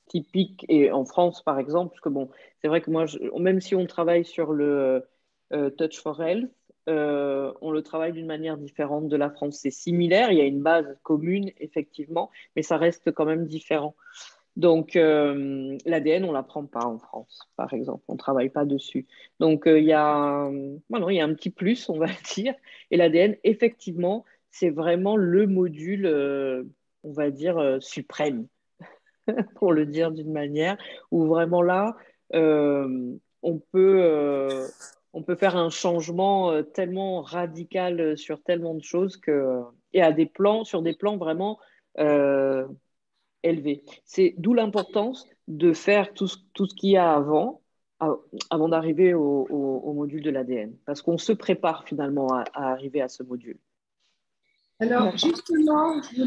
typique et en France, par exemple, parce que bon, c'est vrai que moi, même si on travaille sur le Touch for Health, on le travaille d'une manière différente de la France. C'est similaire, il y a une base commune, effectivement, mais ça reste quand même différent. Donc, l'ADN, on ne l'apprend pas en France, par exemple. On ne travaille pas dessus. Donc, il y a un petit plus, on va dire. Et l'ADN, effectivement, c'est vraiment le module, on va dire, suprême, pour le dire d'une manière, où vraiment là, on peut faire un changement tellement radical sur tellement de choses et sur des plans vraiment élevé. C'est d'où l'importance de faire tout ce qu'il y a avant d'arriver au module de l'ADN, parce qu'on se prépare finalement à arriver à ce module. Alors, justement, je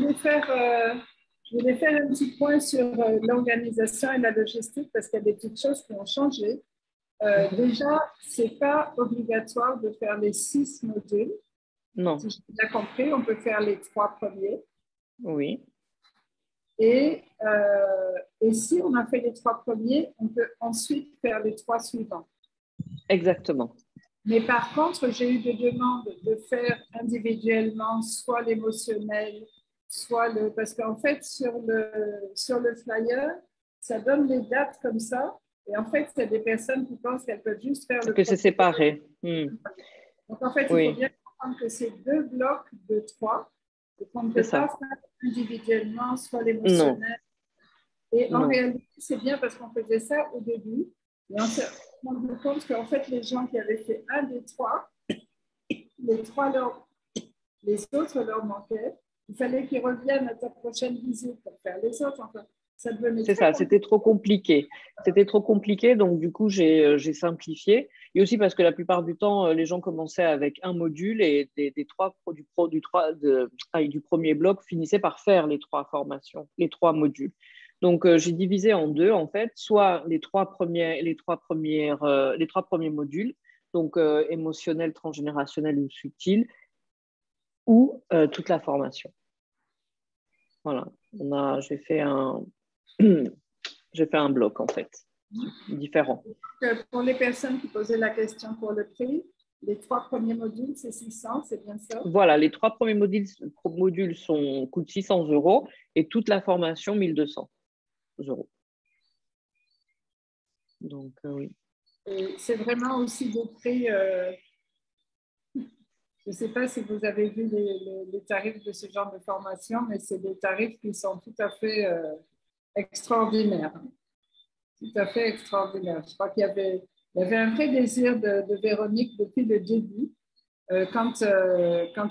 voulais faire un petit point sur l'organisation et la logistique, parce qu'il y a des petites choses qui ont changé. Déjà, ce n'est pas obligatoire de faire les 6 modules. Non. Si j'ai bien compris, on peut faire les 3 premiers. Oui. Et si on a fait les 3 premiers, on peut ensuite faire les 3 suivants. Exactement. Mais par contre, j'ai eu des demandes de faire individuellement soit l'émotionnel, parce qu'en fait, sur le flyer, ça donne les dates comme ça. Et en fait, il y a des personnes qui pensent qu'elles peuvent juste faire le... Que c'est séparé. Donc, en fait, il faut bien comprendre que c'est 2 blocs de 3. Et qu'on ne peut pas faire individuellement, soit l'émotionnel. Et en réalité, c'est bien parce qu'on faisait ça au début. Et on s'est rendu compte qu'en fait, les gens qui avaient fait un des 3, les autres leur manquaient. Il fallait qu'ils reviennent à ta prochaine visite pour faire les autres. Enfin, ça devenait c'était trop compliqué. C'était trop compliqué, donc du coup, j'ai simplifié. Et aussi parce que la plupart du temps, les gens commençaient avec un module et du premier bloc finissaient par faire les 3 formations, les 3 modules. Donc, j'ai divisé en 2, en fait, soit les 3 premiers modules, donc émotionnel, transgénérationnel ou subtil, ou toute la formation. Voilà, j'ai fait un bloc, en fait, différent. Pour les personnes qui posaient la question pour le prix, les 3 premiers modules, c'est 600, c'est bien ça? Voilà, les 3 premiers modules coûtent 600 € et toute la formation, 1200 €. Donc, oui. Et c'est vraiment aussi des prix... je ne sais pas si vous avez vu les tarifs de ce genre de formation, mais c'est des tarifs qui sont tout à fait extraordinaires. Tout à fait extraordinaires. Je crois qu'il y avait un vrai désir de Véronique depuis le début, quand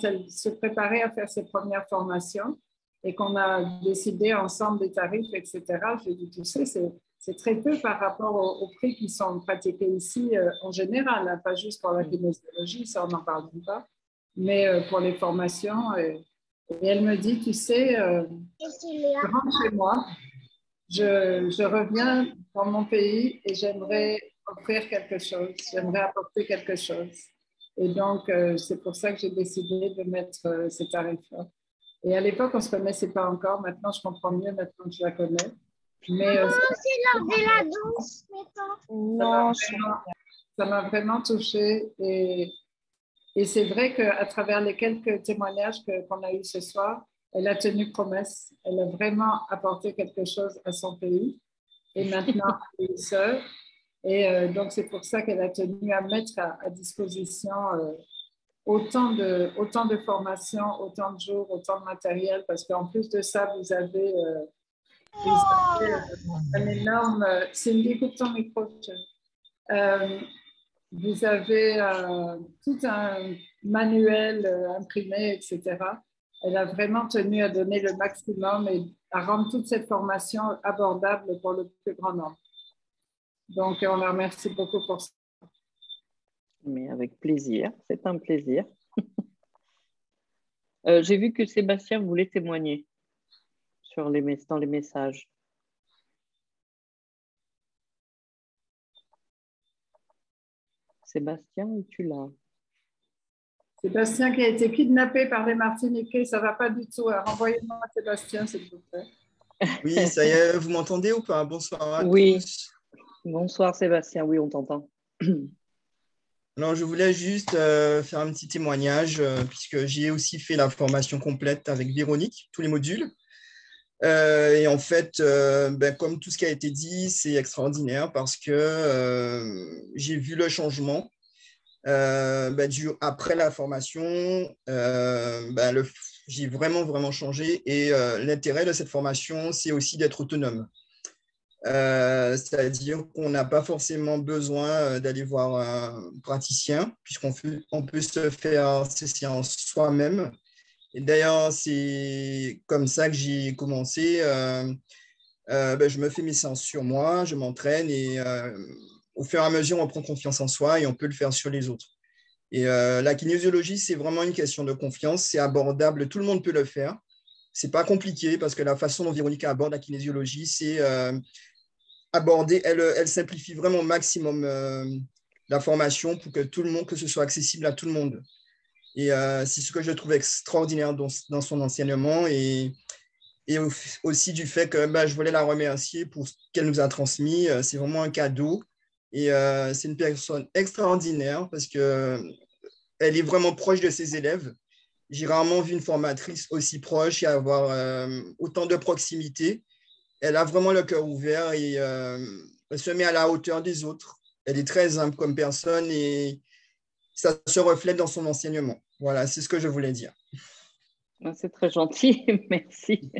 elle se préparait à faire ses premières formations. et qu'on a décidé ensemble des tarifs, etc., j'ai dit, tu sais, c'est très peu par rapport aux prix qui sont pratiqués ici en général, hein, pas juste pour la kinésiologie, ça on n'en parle même pas, mais pour les formations. Et elle me dit, tu sais, je rentre chez moi, je reviens dans mon pays et j'aimerais offrir quelque chose, j'aimerais apporter quelque chose. Et donc, c'est pour ça que j'ai décidé de mettre ces tarifs-là. Et à l'époque, on ne se connaissait pas encore. Maintenant, je comprends mieux, maintenant que je la connais. Mais C'est l'heure de la danse, non, ça m'a vraiment touchée. Et c'est vrai qu'à travers les quelques témoignages qu'on a eus ce soir, elle a tenu promesse. Elle a vraiment apporté quelque chose à son pays. Et maintenant, elle est seule. Et donc, c'est pour ça qu'elle a tenu à mettre à disposition autant de formations, autant de jours, autant de matériel, parce qu'en plus de ça, vous avez un énorme... Cindy, coupe ton micro. Vous avez tout un manuel imprimé, etc. Elle a vraiment tenu à donner le maximum et à rendre toute cette formation abordable pour le plus grand nombre. Donc, on la remercie beaucoup pour ça. Mais avec plaisir, c'est un plaisir. J'ai vu que Sébastien voulait témoigner dans les messages. Sébastien, es-tu là? Sébastien qui a été kidnappé par les Martiniquais, ça ne va pas du tout. Renvoyez-moi Sébastien, s'il vous plaît. Oui, ça y est, vous m'entendez ou pas? Bonsoir à tous. Bonsoir Sébastien, oui, on t'entend. Alors, je voulais juste faire un petit témoignage, puisque j'ai aussi fait la formation complète avec Véronique, tous les modules. Et en fait, comme tout ce qui a été dit, c'est extraordinaire parce que j'ai vu le changement. Après la formation, j'ai vraiment changé. Et l'intérêt de cette formation, c'est aussi d'être autonome. C'est-à-dire qu'on n'a pas forcément besoin d'aller voir un praticien, puisqu'on peut se faire ces séances soi-même. Et d'ailleurs, c'est comme ça que j'ai commencé. Je me fais mes séances sur moi, je m'entraîne et au fur et à mesure, on prend confiance en soi et on peut le faire sur les autres. Et la kinésiologie, c'est vraiment une question de confiance, c'est abordable, tout le monde peut le faire. C'est pas compliqué parce que la façon dont Véronique aborde la kinésiologie, c'est abordée, elle simplifie vraiment au maximum la formation pour que tout le monde, que ce soit accessible à tout le monde. Et c'est ce que je trouve extraordinaire dans son enseignement et aussi du fait que je voulais la remercier pour ce qu'elle nous a transmis. C'est vraiment un cadeau et c'est une personne extraordinaire parce qu'elle est vraiment proche de ses élèves. J'ai rarement vu une formatrice aussi proche et avoir autant de proximité. Elle a vraiment le cœur ouvert et elle se met à la hauteur des autres. Elle est très humble comme personne et ça se reflète dans son enseignement. Voilà, c'est ce que je voulais dire. C'est très gentil, merci.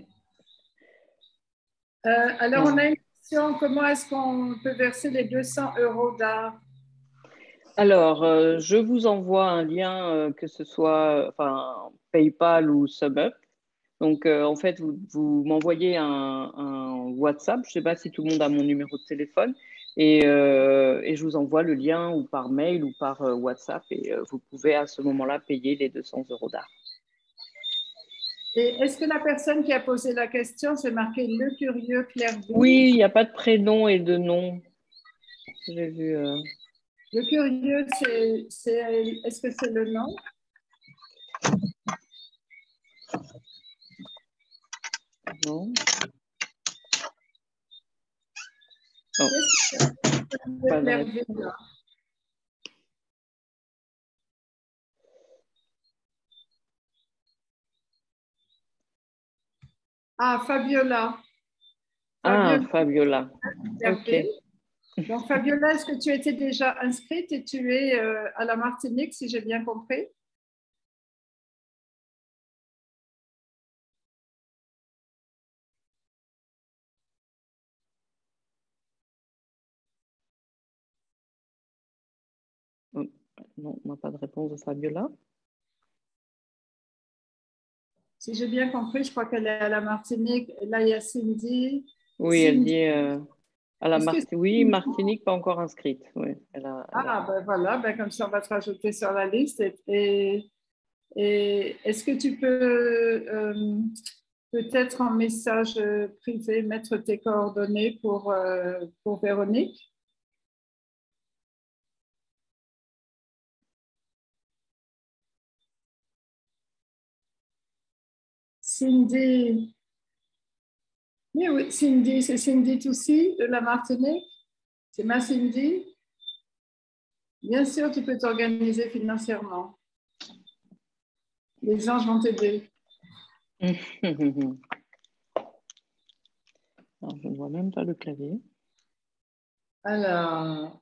Alors, on a une question. Comment est-ce qu'on peut verser les 200 € d'art? Alors, je vous envoie un lien, que ce soit PayPal ou SumUp. Donc, en fait, vous m'envoyez un WhatsApp. Je ne sais pas si tout le monde a mon numéro de téléphone. Et je vous envoie le lien ou par mail ou par WhatsApp. Et vous pouvez à ce moment-là payer les 200 € d'art. Et est-ce que la personne qui a posé la question, c'est marqué Le Curieux Clairville? Oui, il n'y a pas de prénom et de nom. J'ai vu. Le Curieux, est-ce que c'est le nom? Non. Oh. Ah, Fabiola. Fabiola. Ok. Donc, Fabiola, est-ce que tu étais déjà inscrite et tu es à la Martinique, si j'ai bien compris? Non, on n'a pas de réponse de Fabiola. Si j'ai bien compris, je crois qu'elle est à la Martinique. Là, il y a Cindy. Oui, elle Cindy. dit à la oui, Cindy... Martinique, pas encore inscrite. Oui, Ben voilà, ben comme ça, on va te rajouter sur la liste. Et est-ce que tu peux peut-être en message privé mettre tes coordonnées pour Véronique? Cindy. Oui, Cindy, c'est Cindy Toussy de la Martinique. C'est ma Cindy. Bien sûr, tu peux t'organiser financièrement. Les anges vont t'aider. Alors, je ne vois même pas le clavier. Alors,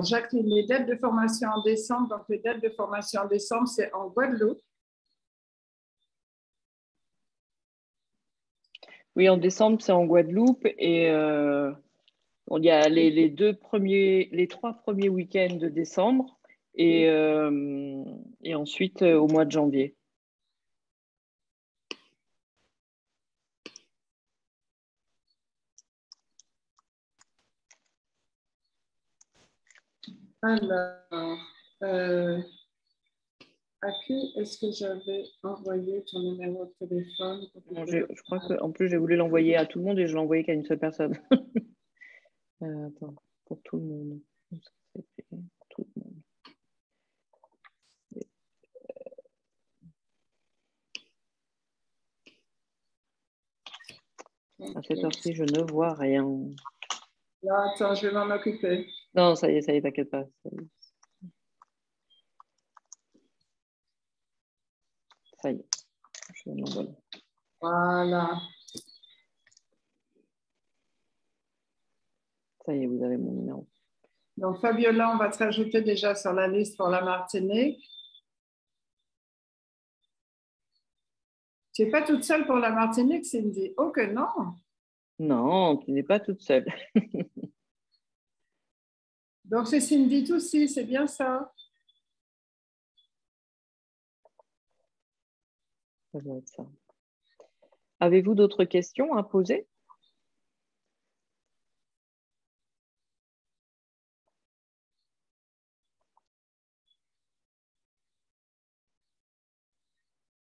Jacqueline, les dates de formation en décembre. Donc, les dates de formation en décembre, c'est en Guadeloupe. Oui, en décembre, c'est en Guadeloupe et il y a les trois premiers week-ends de décembre et ensuite au mois de janvier. Alors, à qui est-ce que j'avais envoyé ton numéro de téléphone? Je crois qu'en plus, j'ai voulu l'envoyer à tout le monde et je l'ai envoyé qu'à une seule personne. Attends, pour tout le monde. Pour tout le monde. À cette heure-ci, je ne vois rien. Là, attends, je vais m'en occuper. Non, ça y est, t'inquiète pas. Ça y est, je vais l'envoyer. Voilà. Ça y est, vous avez mon numéro. Donc, Fabiola, on va te rajouter déjà sur la liste pour la Martinique. Tu n'es pas toute seule pour la Martinique, Cindy? Oh que non! Non, tu n'es pas toute seule. Donc, c'est Cindy Toussy, c'est bien ça? Ça doit être ça. Avez-vous d'autres questions à poser?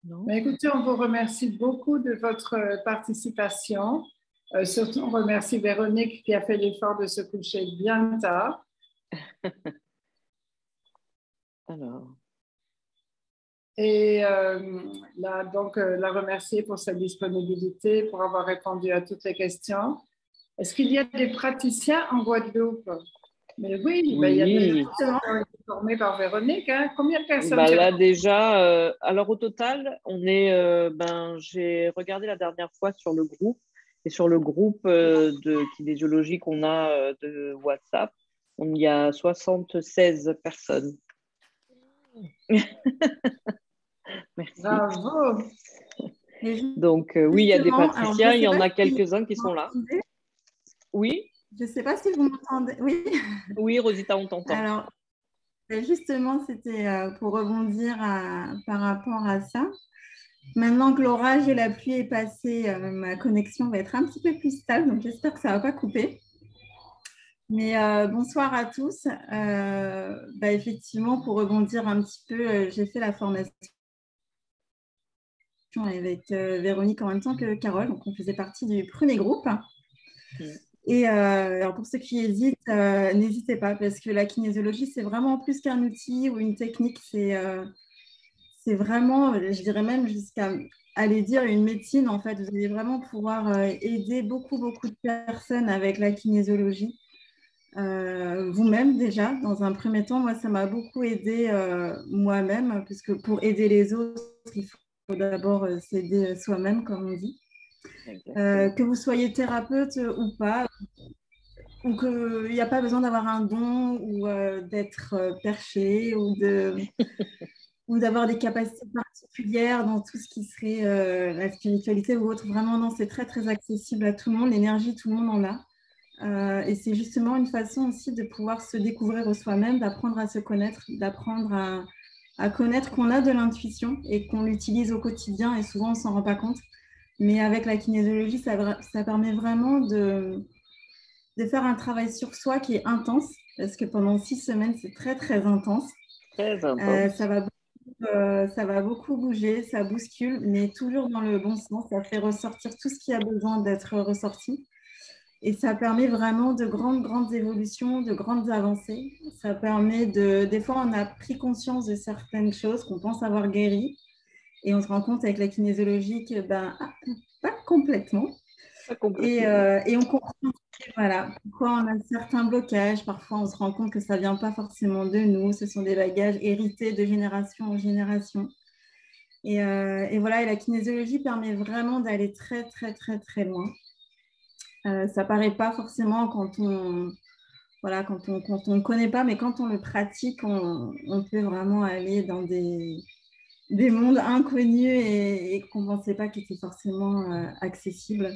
Non. Mais écoutez, on vous remercie beaucoup de votre participation. Surtout, on remercie Véronique qui a fait l'effort de se coucher bien tard. Alors. Et la remercier pour sa disponibilité, pour avoir répondu à toutes les questions. Est-ce qu'il y a des praticiens en Guadeloupe? Mais oui, ben, il y a des gens qui ont été formés par Véronique. Hein. Combien de personnes? Là, déjà, alors au total, on est, j'ai regardé la dernière fois sur le groupe, et sur le groupe de kinésiologie qu'on a de WhatsApp, il y a 76 personnes. Merci. Bravo. Donc, oui, il y a des praticiens, il y en a quelques-uns qui sont là. Oui. Je ne sais pas si vous m'entendez. Oui. Oui, Rosita, on t'entend. Alors, justement, c'était pour rebondir par rapport à ça. Maintenant que l'orage et la pluie est passé, ma connexion va être un petit peu plus stable, donc j'espère que ça ne va pas couper. Mais bonsoir à tous. Effectivement, pour rebondir un petit peu, j'ai fait la formation avec Véronique en même temps que Carole, donc on faisait partie du premier groupe. Et alors pour ceux qui hésitent, n'hésitez pas, parce que la kinésiologie, c'est vraiment plus qu'un outil ou une technique, c'est vraiment, je dirais même jusqu'à aller dire une médecine, en fait. Vous allez vraiment pouvoir aider beaucoup de personnes avec la kinésiologie. Vous-même déjà, dans un premier temps, moi, ça m'a beaucoup aidé moi-même, puisque pour aider les autres, il faut d'abord s'aider soi-même, comme on dit. Que vous soyez thérapeute ou pas, ou qu'il n'y a pas besoin d'avoir un don ou d'être perché ou d'avoir des capacités particulières dans tout ce qui serait la spiritualité ou autre. Vraiment, non, c'est très, très accessible à tout le monde. L'énergie, tout le monde en a. Et c'est justement une façon aussi de pouvoir se découvrir soi-même, d'apprendre à se connaître, d'apprendre à connaître qu'on a de l'intuition et qu'on l'utilise au quotidien et souvent on ne s'en rend pas compte. Mais avec la kinésiologie, ça permet vraiment de faire un travail sur soi qui est intense, parce que pendant 6 semaines, c'est très, très intense. Très intense. Ça va beaucoup bouger, ça bouscule, mais toujours dans le bon sens. Ça fait ressortir tout ce qui a besoin d'être ressorti. Et ça permet vraiment de grandes, grandes évolutions, de grandes avancées. Ça permet des fois, on a pris conscience de certaines choses qu'on pense avoir guéries. Et on se rend compte avec la kinésiologie que, pas complètement. Pas complètement. Et on comprend voilà, pourquoi on a certains blocages. Parfois, on se rend compte que ça ne vient pas forcément de nous. Ce sont des bagages hérités de génération en génération. Et voilà, et la kinésiologie permet vraiment d'aller très, très, très, très loin. Ça ne paraît pas forcément quand on ne connaît pas, mais quand on le pratique, on peut vraiment aller dans des mondes inconnus et qu'on ne pensait pas qu'ils étaient forcément accessibles.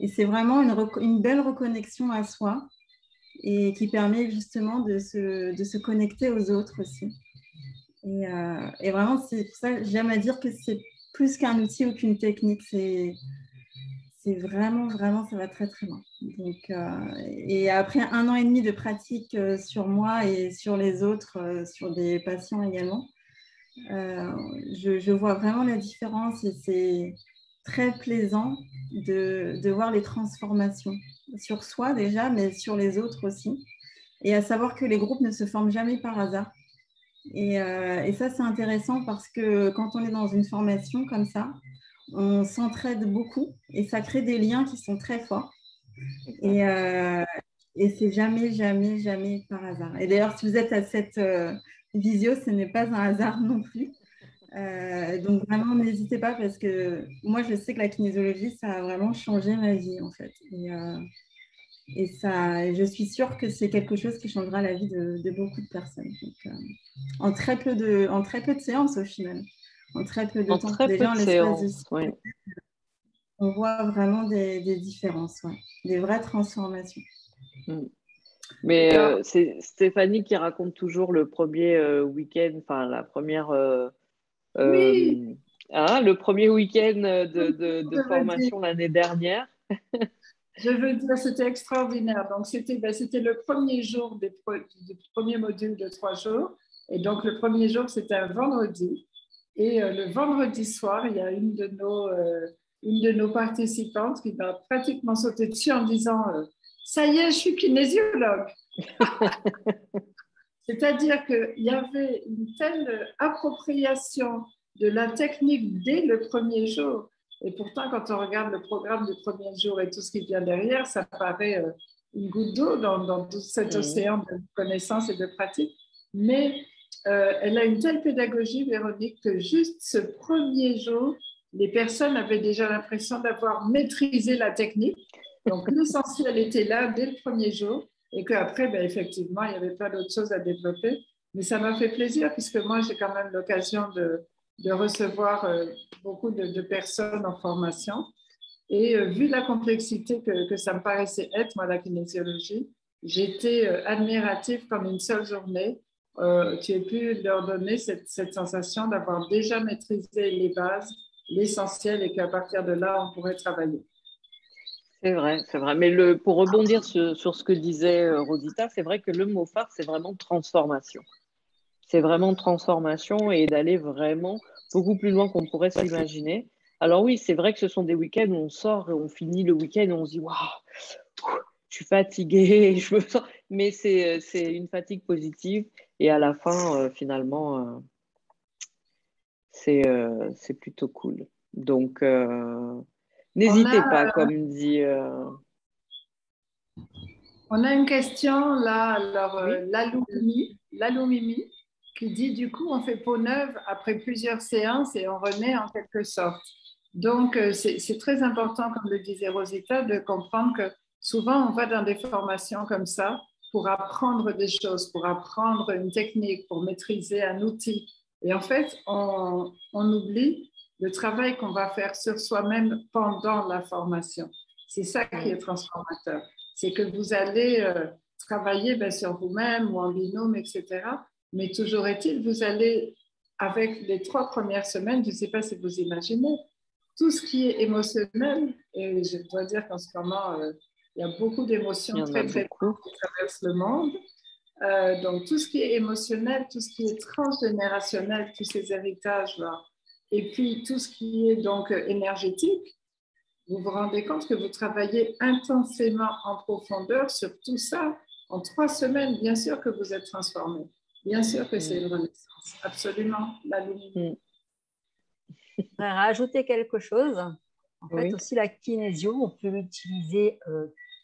Et c'est vraiment une belle reconnexion à soi et qui permet justement de se connecter aux autres aussi. Et vraiment, c'est pour ça que j'aime à dire que c'est plus qu'un outil ou qu'une technique. C'est vraiment, vraiment, ça va très, très loin. Donc, et après 1 an et demi de pratique sur moi et sur les autres, sur des patients également, je vois vraiment la différence et c'est très plaisant de voir les transformations sur soi déjà, mais sur les autres aussi. Et à savoir que les groupes ne se forment jamais par hasard. Et ça, c'est intéressant parce que quand on est dans une formation comme ça, on s'entraide beaucoup et ça crée des liens qui sont très forts. Et c'est jamais, jamais, jamais par hasard. Et d'ailleurs, si vous êtes à cette visio, ce n'est pas un hasard non plus. Donc vraiment, n'hésitez pas parce que moi, je sais que la kinésiologie, ça a vraiment changé ma vie en fait. Et je suis sûre que c'est quelque chose qui changera la vie de beaucoup de personnes. Donc, en très peu de séances au final. En très peu de temps. Très déjà, peu de en l'espace séances, de on voit vraiment des différences, des vraies transformations. Mais c'est Stéphanie qui raconte toujours le premier week-end, enfin la première, Oui. le premier week-end de formation l'année dernière. Je veux dire, c'était extraordinaire. Donc, c'était le premier jour du premier module de 3 jours. Et donc, le premier jour, c'était un vendredi. Et le vendredi soir, il y a une de nos participantes qui m'a pratiquement sauté dessus en disant ça y est, je suis kinésiologue. C'est-à-dire qu'il y avait une telle appropriation de la technique dès le premier jour. Et pourtant, quand on regarde le programme du premier jour et tout ce qui vient derrière, ça paraît une goutte d'eau dans tout cet océan de connaissances et de pratiques. Mais elle a une telle pédagogie, Véronique, que juste ce premier jour, les personnes avaient déjà l'impression d'avoir maîtrisé la technique. Donc, l'essentiel était là dès le premier jour et qu'après, effectivement, il y avait plein d'autres choses à développer. Mais ça m'a fait plaisir puisque moi, j'ai quand même l'occasion de recevoir beaucoup de personnes en formation. Et vu la complexité que ça me paraissait être, moi, la kinésiologie, j'étais admirative comme une seule journée. Tu as pu leur donner cette sensation d'avoir déjà maîtrisé les bases, l'essentiel, et qu'à partir de là, on pourrait travailler. C'est vrai, c'est vrai. Mais pour rebondir sur ce que disait Rosita, c'est vrai que le mot phare, c'est vraiment transformation. C'est vraiment transformation et d'aller vraiment beaucoup plus loin qu'on pourrait s'imaginer. Alors oui, c'est vrai que ce sont des week-ends où on sort et on finit le week-end et on se dit « Waouh, je suis fatiguée, je me sens… » Mais c'est une fatigue positive et à la fin, finalement, c'est plutôt cool. Donc, n'hésitez pas, comme dit… On a une question là, alors Oui. Lalou Mimi, qui dit du coup on fait peau neuve après plusieurs séances et on renaît en quelque sorte. Donc c'est très important, comme le disait Rosita, de comprendre que souvent on va dans des formations comme ça pour apprendre des choses, pour apprendre une technique, pour maîtriser un outil. Et en fait, on oublie le travail qu'on va faire sur soi-même pendant la formation. C'est ça qui est transformateur. C'est que vous allez travailler sur vous-même ou en binôme, etc. Mais toujours est-il, vous allez avec les 3 premières semaines, je ne sais pas si vous imaginez, tout ce qui est émotionnel, et je dois dire qu'en ce moment, il y a beaucoup d'émotions très, très fortes qui traversent le monde. Donc, tout ce qui est émotionnel, tout ce qui est transgénérationnel, tous ces héritages-là, et puis tout ce qui est donc énergétique, vous vous rendez compte que vous travaillez intensément en profondeur sur tout ça. En 3 semaines, bien sûr que vous êtes transformé. Bien sûr que c'est une renaissance. Absolument, la lumière. Je voudrais rajouter quelque chose. En fait, aussi la kinésio, on peut l'utiliser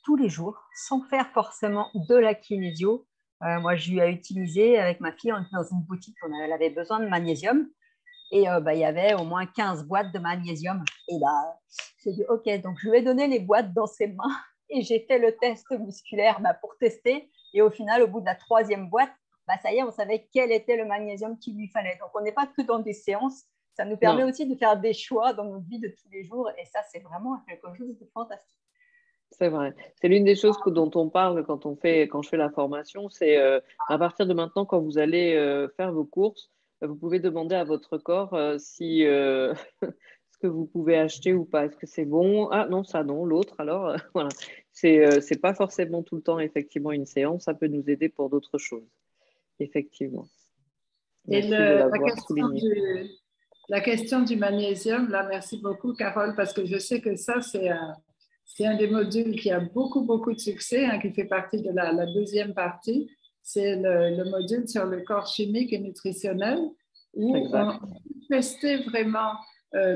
tous les jours sans faire forcément de la kinésio. Moi, j'ai eu à utiliser avec ma fille, on était dans une boutique, elle avait besoin de magnésium. Et il y avait au moins 15 boîtes de magnésium. Et là, j'ai dit, OK, donc je lui ai donné les boîtes dans ses mains et j'ai fait le test musculaire pour tester. Et au final, au bout de la 3e boîte, ça y est, on savait quel était le magnésium qu'il lui fallait. Donc, on n'est pas que dans des séances. Ça nous permet aussi de faire des choix dans notre vie de tous les jours. Et ça, c'est vraiment quelque chose de fantastique. C'est vrai. C'est l'une des choses dont on parle quand je fais la formation. C'est à partir de maintenant, quand vous allez faire vos courses, vous pouvez demander à votre corps si ce que vous pouvez acheter ou pas. Est-ce que c'est bon? Ah non, ça non. L'autre, alors, voilà. C'est pas forcément tout le temps, effectivement, une séance. Ça peut nous aider pour d'autres choses. Effectivement. Merci la question du magnésium, là, merci beaucoup, Carole, parce que je sais que ça, c'est un des modules qui a beaucoup, beaucoup de succès, qui fait partie de la 2e partie. C'est le module sur le corps chimique et nutritionnel, où on testait vraiment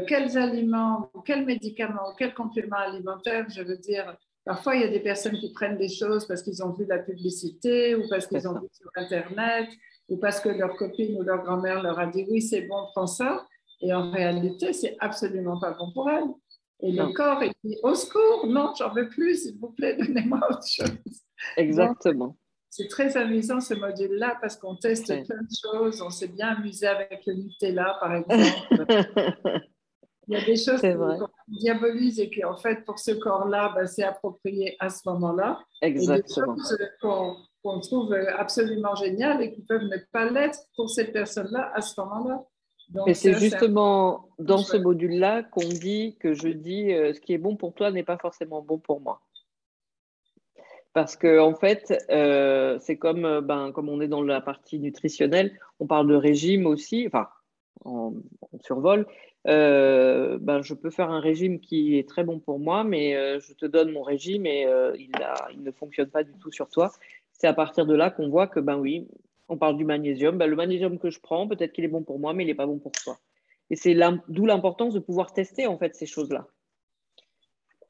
quels aliments, quels médicaments, quels compléments alimentaires, je veux dire. Parfois, il y a des personnes qui prennent des choses parce qu'ils ont vu la publicité ou parce qu'ils ont vu sur Internet ou parce que leur copine ou leur grand-mère leur a dit « oui, c'est bon, prends ça ». Et en réalité, c'est absolument pas bon pour elle. Et le corps, il dit « au secours, non, j'en veux plus, s'il vous plaît, donnez-moi autre chose ». Exactement. C'est très amusant ce module-là parce qu'on teste plein de choses. On s'est bien amusé avec le Nutella, par exemple. Il y a des choses qu'on diabolise et qui, en fait, pour ce corps-là, c'est approprié à ce moment-là. Exactement. Et des choses qu'on trouve absolument géniales et qui peuvent ne pas l'être pour cette personne-là à ce moment-là. Et c'est justement dans ce module-là qu'on dit que je dis ce qui est bon pour toi n'est pas forcément bon pour moi. Parce que en fait, c'est comme on est dans la partie nutritionnelle, on parle de régime aussi, enfin, on survole. Je peux faire un régime qui est très bon pour moi, mais je te donne mon régime et il ne fonctionne pas du tout sur toi. C'est à partir de là qu'on voit que, oui, on parle du magnésium. Le magnésium que je prends, peut-être qu'il est bon pour moi, mais il n'est pas bon pour toi. Et c'est d'où l'importance de pouvoir tester, en fait, ces choses-là.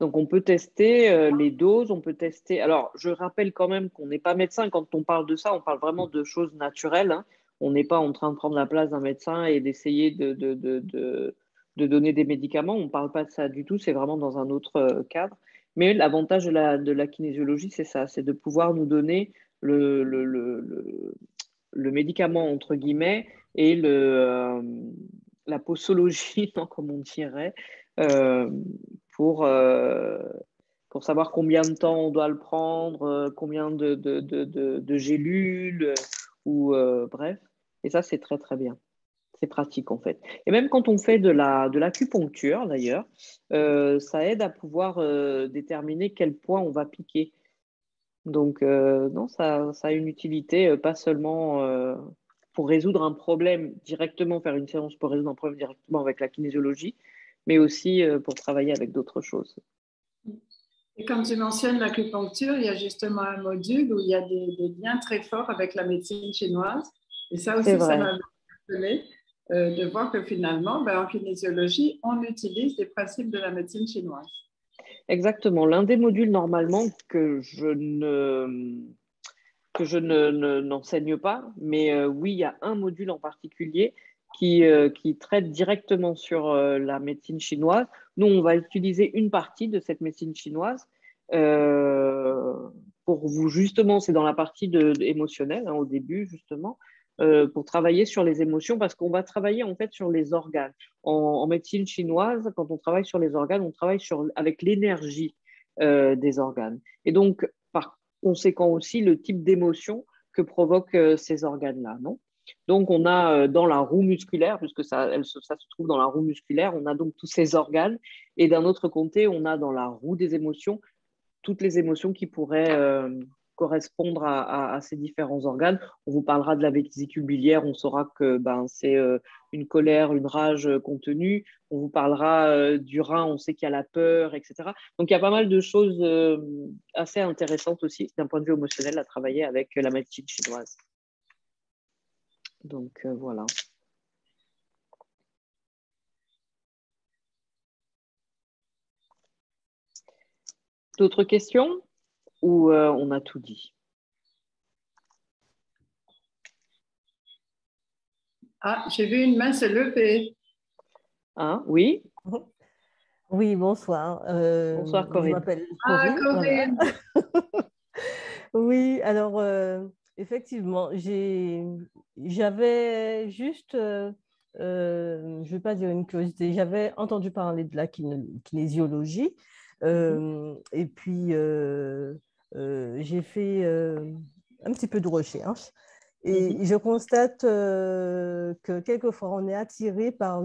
Donc, on peut tester les doses, on peut tester… Alors, je rappelle quand même qu'on n'est pas médecin. Quand on parle de ça, on parle vraiment de choses naturelles. On n'est pas en train de prendre la place d'un médecin et d'essayer de donner des médicaments. On ne parle pas de ça du tout. C'est vraiment dans un autre cadre. Mais l'avantage de la kinésiologie, c'est ça. C'est de pouvoir nous donner le médicament, entre guillemets, et la posologie, comme on dirait, pour savoir combien de temps on doit le prendre, combien de gélules, ou bref. Et ça, c'est très, très bien. C'est pratique, en fait. Et même quand on fait de l'acupuncture, d'ailleurs, ça aide à pouvoir déterminer quel point on va piquer. Donc, non, ça a une utilité, pas seulement pour résoudre un problème directement, faire une séance pour résoudre un problème directement avec la kinésiologie, mais aussi pour travailler avec d'autres choses. Et quand tu mentionnes l'acupuncture, il y a justement un module où il y a des liens très forts avec la médecine chinoise. Et ça aussi, ça m'a interpellée de voir que finalement, en kinésiologie, on utilise des principes de la médecine chinoise. Exactement. L'un des modules, normalement, que je n'enseigne pas, mais oui, il y a un module en particulier qui traite directement sur la médecine chinoise. Nous, on va utiliser une partie de cette médecine chinoise pour vous, justement, c'est dans la partie émotionnelle, au début, justement, pour travailler sur les émotions, parce qu'on va travailler, en fait, sur les organes. En médecine chinoise, quand on travaille sur les organes, on travaille avec l'énergie des organes. Et donc, par conséquent aussi, le type d'émotion que provoquent ces organes-là, non ? Donc, on a dans la roue musculaire, puisque ça se trouve dans la roue musculaire, on a donc tous ces organes. Et d'un autre côté, on a dans la roue des émotions toutes les émotions qui pourraient correspondre à ces différents organes. On vous parlera de la vésicule biliaire, on saura que c'est une colère, une rage contenue. On vous parlera du rein, on sait qu'il y a la peur, etc. Donc, il y a pas mal de choses assez intéressantes aussi d'un point de vue émotionnel à travailler avec la médecine chinoise. Donc, voilà. D'autres questions ou on a tout dit? Ah, j'ai vu une main se lever. Ah, oui. Oui, bonsoir. Bonsoir, Corinne. Je m'appelle Corinne. Corinne. Voilà. Oui, alors, effectivement, j'avais juste, je ne vais pas dire une curiosité, j'avais entendu parler de la kinésiologie. Et puis, j'ai fait un petit peu de recherche et je constate que quelquefois, on est attiré par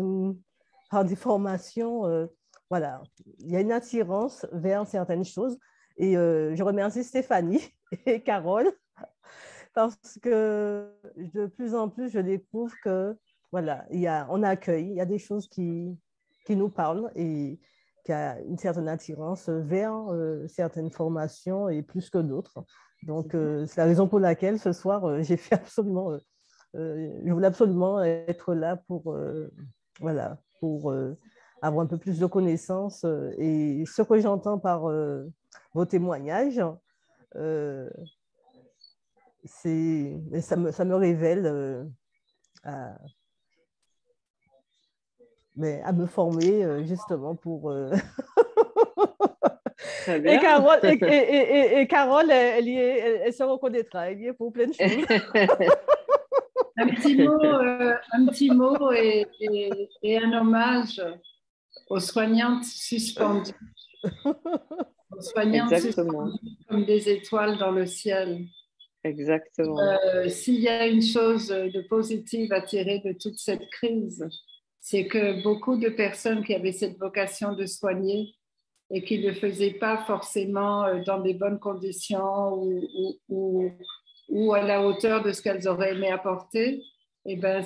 des formations. Voilà, il y a une attirance vers certaines choses. Et je remercie Stéphanie et Carole parce que de plus en plus, je découvre que, voilà, on accueille, il y a des choses qui nous parlent et qu'il y a une certaine attirance vers certaines formations et plus que d'autres. Donc, c'est la raison pour laquelle ce soir, j'ai fait absolument, je voulais absolument être là pour, voilà, pour avoir un peu plus de connaissances. Et ce que j'entends par vos témoignages, ça me révèle à me former justement pour... Et Carole, elle se reconnaîtra, elle y est pour plein de choses. Un petit mot et un hommage aux soignantes suspendues. Aux soignantes suspendues comme des étoiles dans le ciel. Exactement. S'il y a une chose de positive à tirer de toute cette crise, c'est que beaucoup de personnes qui avaient cette vocation de soigner et qui ne le faisaient pas forcément dans des bonnes conditions ou à la hauteur de ce qu'elles auraient aimé apporter,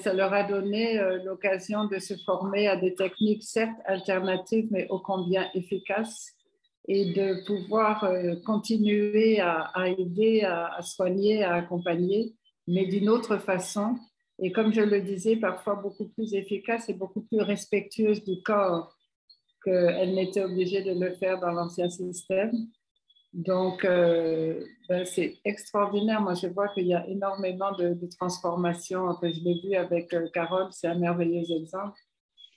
ça leur a donné l'occasion de se former à des techniques certes alternatives, mais ô combien efficaces, et de pouvoir continuer à aider, à soigner, à accompagner, mais d'une autre façon. Et comme je le disais, parfois beaucoup plus efficace et beaucoup plus respectueuse du corps qu'elle n'était obligée de le faire dans l'ancien système. Donc, c'est extraordinaire. Moi, je vois qu'il y a énormément de transformations. Enfin, je l'ai vu avec Carole, c'est un merveilleux exemple.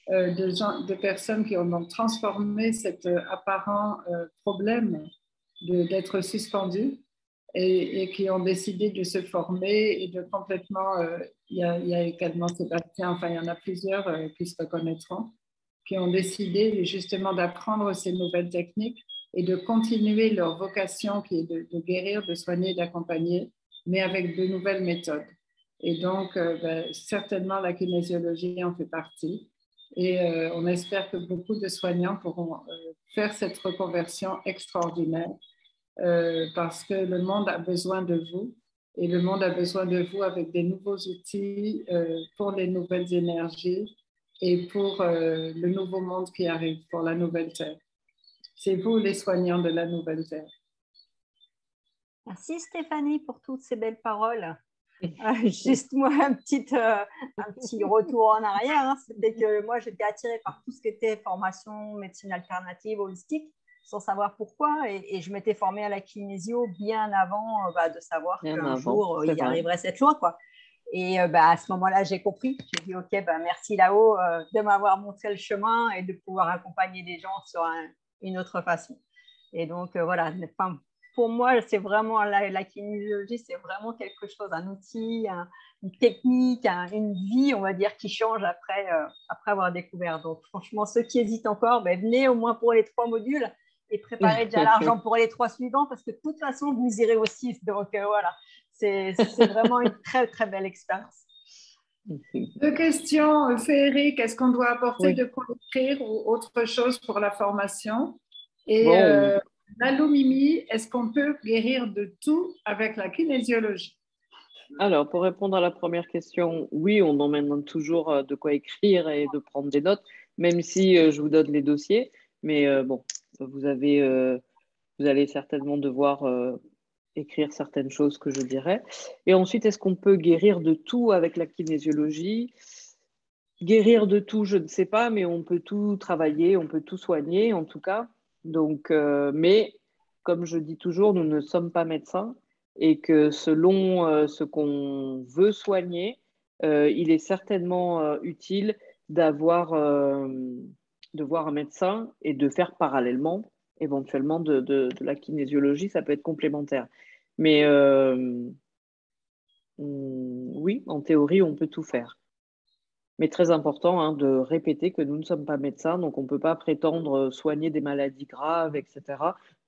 De personnes qui ont transformé cet apparent problème d'être suspendues et qui ont décidé de se former et de complètement, il y a également Sébastien, enfin il y en a plusieurs qui se reconnaîtront, qui ont décidé justement d'apprendre ces nouvelles techniques et de continuer leur vocation qui est de guérir, de soigner, d'accompagner, mais avec de nouvelles méthodes. Et donc, certainement, la kinésiologie en fait partie. Et on espère que beaucoup de soignants pourront faire cette reconversion extraordinaire parce que le monde a besoin de vous et le monde a besoin de vous avec des nouveaux outils pour les nouvelles énergies et pour le nouveau monde qui arrive, pour la nouvelle Terre. C'est vous les soignants de la nouvelle Terre. Merci Stéphanie pour toutes ces belles paroles. Juste moi, un petit retour en arrière. Hein. C'était que moi, j'étais attirée par tout ce qui était formation, médecine alternative, holistique, sans savoir pourquoi. Et je m'étais formée à la kinésio bien avant de savoir qu'un jour, il arriverait cette loi, quoi. Et à ce moment-là, j'ai compris. J'ai dit, OK, merci là-haut de m'avoir montré le chemin et de pouvoir accompagner des gens sur une autre façon. Et donc, voilà. Pour moi, c'est vraiment la kinésiologie, c'est vraiment quelque chose, un outil, une technique, une vie, on va dire, qui change après avoir découvert. Donc, franchement, ceux qui hésitent encore, venez au moins pour les 3 modules et préparez déjà l'argent pour les 3 suivants parce que de toute façon, vous irez au 6. Donc, voilà, c'est vraiment une très, très belle expérience. Deux questions féeriques. Est-ce qu'on doit apporter Oui. de quoi écrire ou autre chose pour la formation? Et Bon, Lalo Mimi, est-ce qu'on peut guérir de tout avec la kinésiologie? alors, pour répondre à la première question, oui, on emmène toujours de quoi écrire et de prendre des notes, même si je vous donne les dossiers. Mais bon, vous allez certainement devoir écrire certaines choses que je dirais. Et ensuite, est-ce qu'on peut guérir de tout avec la kinésiologie? Guérir de tout, je ne sais pas, mais on peut tout travailler, on peut tout soigner en tout cas. Donc, mais comme je dis toujours, nous ne sommes pas médecins et que selon ce qu'on veut soigner, il est certainement utile de voir un médecin et de faire parallèlement, éventuellement, de la kinésiologie. Ça peut être complémentaire. Mais oui, en théorie, on peut tout faire. Mais très important hein, de répéter que nous ne sommes pas médecins, donc on ne peut pas prétendre soigner des maladies graves, etc.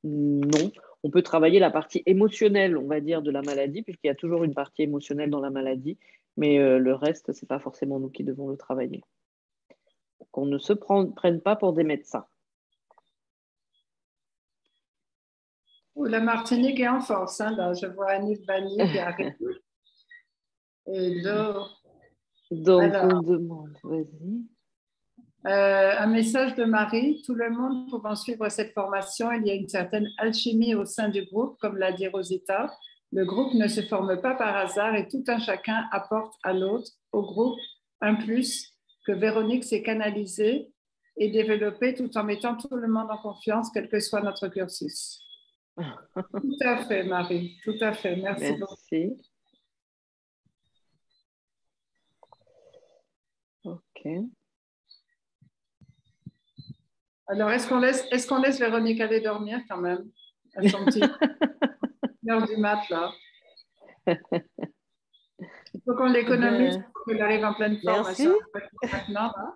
Non, on peut travailler la partie émotionnelle, on va dire, de la maladie, puisqu'il y a toujours une partie émotionnelle dans la maladie, mais le reste, ce n'est pas forcément nous qui devons le travailler. Qu'on ne se prenne pas pour des médecins. La Martinique est en force. Hein, là. Je vois Annie Bani qui arrive. Et là, donc, alors, on demande, vas-y. Un message de Marie. Tout le monde pouvant suivre cette formation, il y a une certaine alchimie au sein du groupe, comme l'a dit Rosita. Le groupe ne se forme pas par hasard et tout un chacun apporte à l'autre, au groupe, un plus que Véronique s'est canalisé et développé tout en mettant tout le monde en confiance, quel que soit notre cursus. Tout à fait, Marie. Tout à fait. Merci beaucoup. Merci. Ok. Alors, est-ce qu'on laisse Véronique aller dormir quand même à son petit heure du mat, là? Il faut qu'on l'économise pour qu'elle arrive en pleine forme. Merci. Maintenant, hein?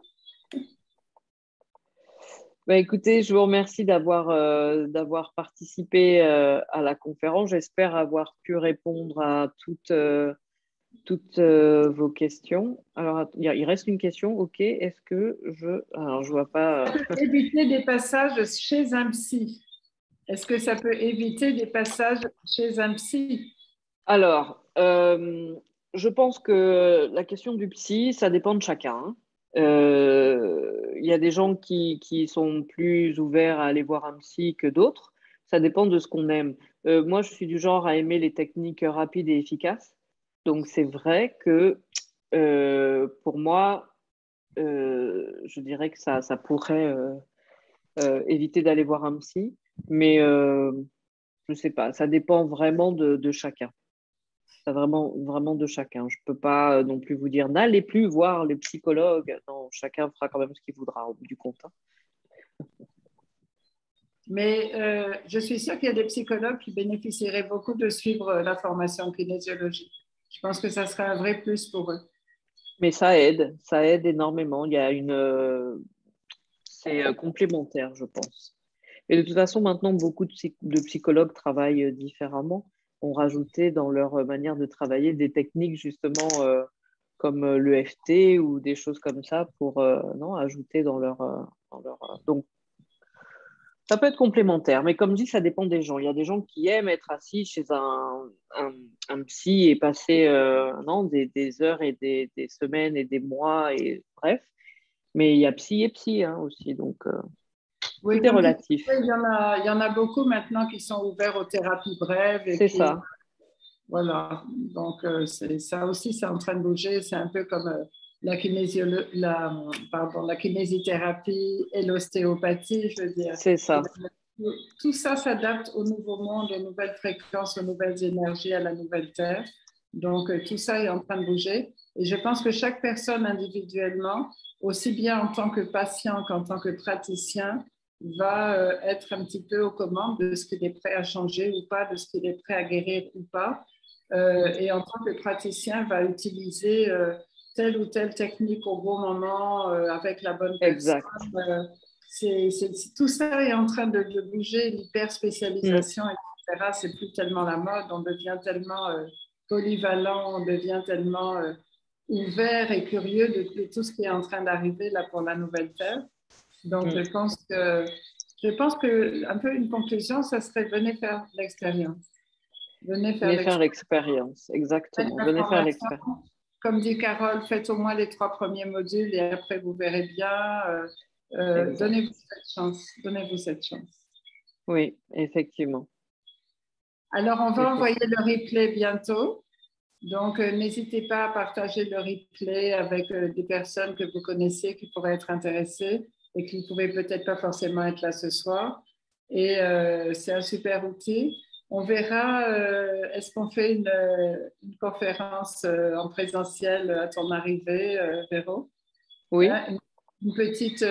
Bah, écoutez, je vous remercie d'avoir participé à la conférence. J'espère avoir pu répondre à toutes vos questions. Alors, il reste une question. OK. Est-ce que alors, je vois pas. Éviter des passages chez un psy. Est-ce que ça peut éviter des passages chez un psy? Alors, je pense que la question du psy, ça dépend de chacun. Hein. Il y a des gens qui sont plus ouverts à aller voir un psy que d'autres. Ça dépend de ce qu'on aime. Moi, je suis du genre à aimer les techniques rapides et efficaces. Donc, c'est vrai que pour moi, je dirais que ça pourrait éviter d'aller voir un psy. Mais je ne sais pas, ça dépend vraiment de chacun. Ça vraiment, vraiment de chacun. Je ne peux pas non plus vous dire n'allez plus voir les psychologues. Non, chacun fera quand même ce qu'il voudra au bout du compte. Hein. Mais je suis sûre qu'il y a des psychologues qui bénéficieraient beaucoup de suivre la formation en kinésiologie. Je pense que ça serait un vrai plus pour eux. Mais ça aide énormément. Il y a c'est complémentaire, je pense. Et de toute façon, maintenant, beaucoup de psychologues travaillent différemment. Ont rajouté dans leur manière de travailler des techniques justement comme l'EFT ou des choses comme ça pour ajouter dans leur. Donc, ça peut être complémentaire, mais comme dit, ça dépend des gens. Il y a des gens qui aiment être assis chez un psy et passer des heures et des semaines et des mois, et bref. Mais il y a psy et psy hein, aussi, donc oui, tout est relatif. Il y en a beaucoup maintenant qui sont ouverts aux thérapies brèves. C'est ça. Voilà, donc ça aussi, c'est en train de bouger. C'est un peu comme la kinésithérapie et l'ostéopathie, je veux dire. C'est ça. Tout ça s'adapte au nouveau monde, aux nouvelles fréquences, aux nouvelles énergies, à la nouvelle Terre. Donc, tout ça est en train de bouger. Et je pense que chaque personne individuellement, aussi bien en tant que patient qu'en tant que praticien, va être un petit peu aux commandes de ce qu'il est prêt à changer ou pas, de ce qu'il est prêt à guérir ou pas. Et en tant que praticien, va utiliser telle ou telle technique au bon moment, avec la bonne personne. Exact. Tout ça est en train de bouger, l'hyper-spécialisation, etc. C'est plus tellement la mode, on devient tellement polyvalent, on devient tellement ouvert et curieux de tout ce qui est en train d'arriver là pour la nouvelle Terre. Donc, je pense que un peu une conclusion, ça serait venez faire l'expérience. Venez faire l'expérience, exactement. Venez faire l'expérience. Comme dit Carole, faites au moins les 3 premiers modules et après vous verrez bien. Donnez-vous cette chance. Donnez-vous cette chance. Oui, effectivement. Alors, on va envoyer le replay bientôt. Donc, n'hésitez pas à partager le replay avec des personnes que vous connaissez qui pourraient être intéressées et qui ne pourraient peut-être pas forcément être là ce soir. Et c'est un super outil. On verra, est-ce qu'on fait une conférence en présentiel à ton arrivée, Véro? Oui. Hein, une petite...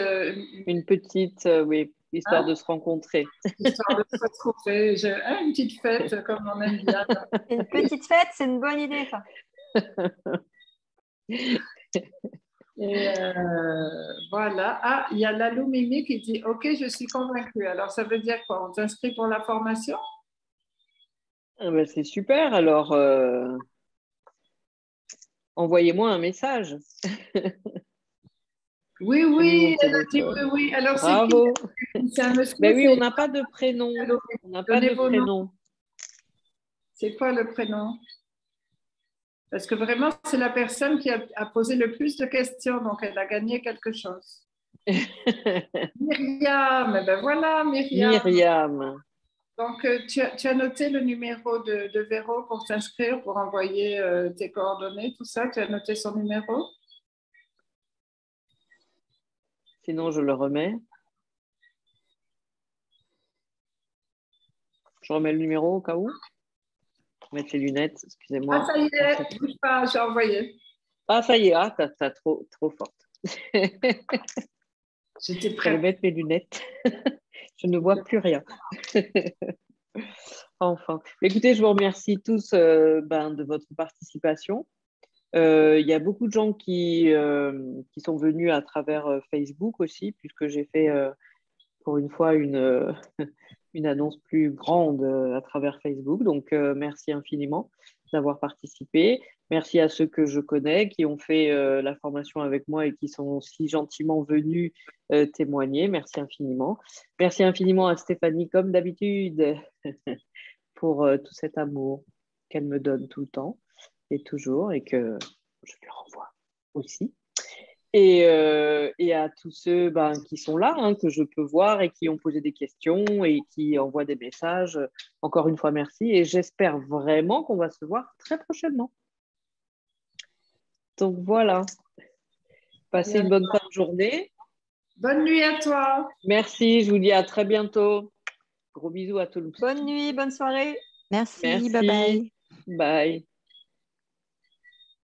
oui, histoire de se rencontrer. Histoire de se retrouver. Une petite fête, comme on aime bien. Une petite fête, c'est une bonne idée, ça. Et voilà. Ah, il y a Lalou Mimi qui dit « Ok, je suis convaincue ». Alors, ça veut dire quoi? On t'inscrit pour la formation? Ah ben, c'est super. Alors, envoyez-moi un message. Oui, oui, elle a dit oui, oui. Alors, bravo. C'est un monsieur. Ben oui, on n'a pas de prénom. On n'a pas de prénom. C'est quoi le prénom? Parce que vraiment, c'est la personne qui a posé le plus de questions, donc elle a gagné quelque chose. Myriam, ben voilà, Myriam. Myriam. Donc, tu as noté le numéro de Véro pour t'inscrire, pour envoyer tes coordonnées, tout ça? Tu as noté son numéro? Sinon, je le remets. Je remets le numéro au cas où. Mettre les lunettes, excusez-moi. Ah, ça y est, bouge pas, j'ai envoyé. Ah, ça y est, t'as trop forte. J'étais prête. Je vais mettre mes lunettes. Je ne vois plus rien. Enfin. Écoutez, je vous remercie tous de votre participation. Il y a beaucoup de gens qui sont venus à travers Facebook aussi, puisque j'ai fait pour une fois une annonce plus grande à travers Facebook. Donc, merci infiniment d'avoir participé. Merci à ceux que je connais qui ont fait la formation avec moi et qui sont si gentiment venus témoigner. Merci infiniment. Merci infiniment à Stéphanie, comme d'habitude, pour tout cet amour qu'elle me donne tout le temps et toujours, et que je lui renvoie aussi. Et à tous ceux qui sont là, que je peux voir et qui ont posé des questions et qui envoient des messages. Encore une fois, merci. Et j'espère vraiment qu'on va se voir très prochainement. Donc voilà. Passez une bonne fin de journée. Bonne nuit à toi. Merci, je vous dis à très bientôt. Gros bisous à tous. Bonne nuit, bonne soirée. Merci. Bye bye. Bye.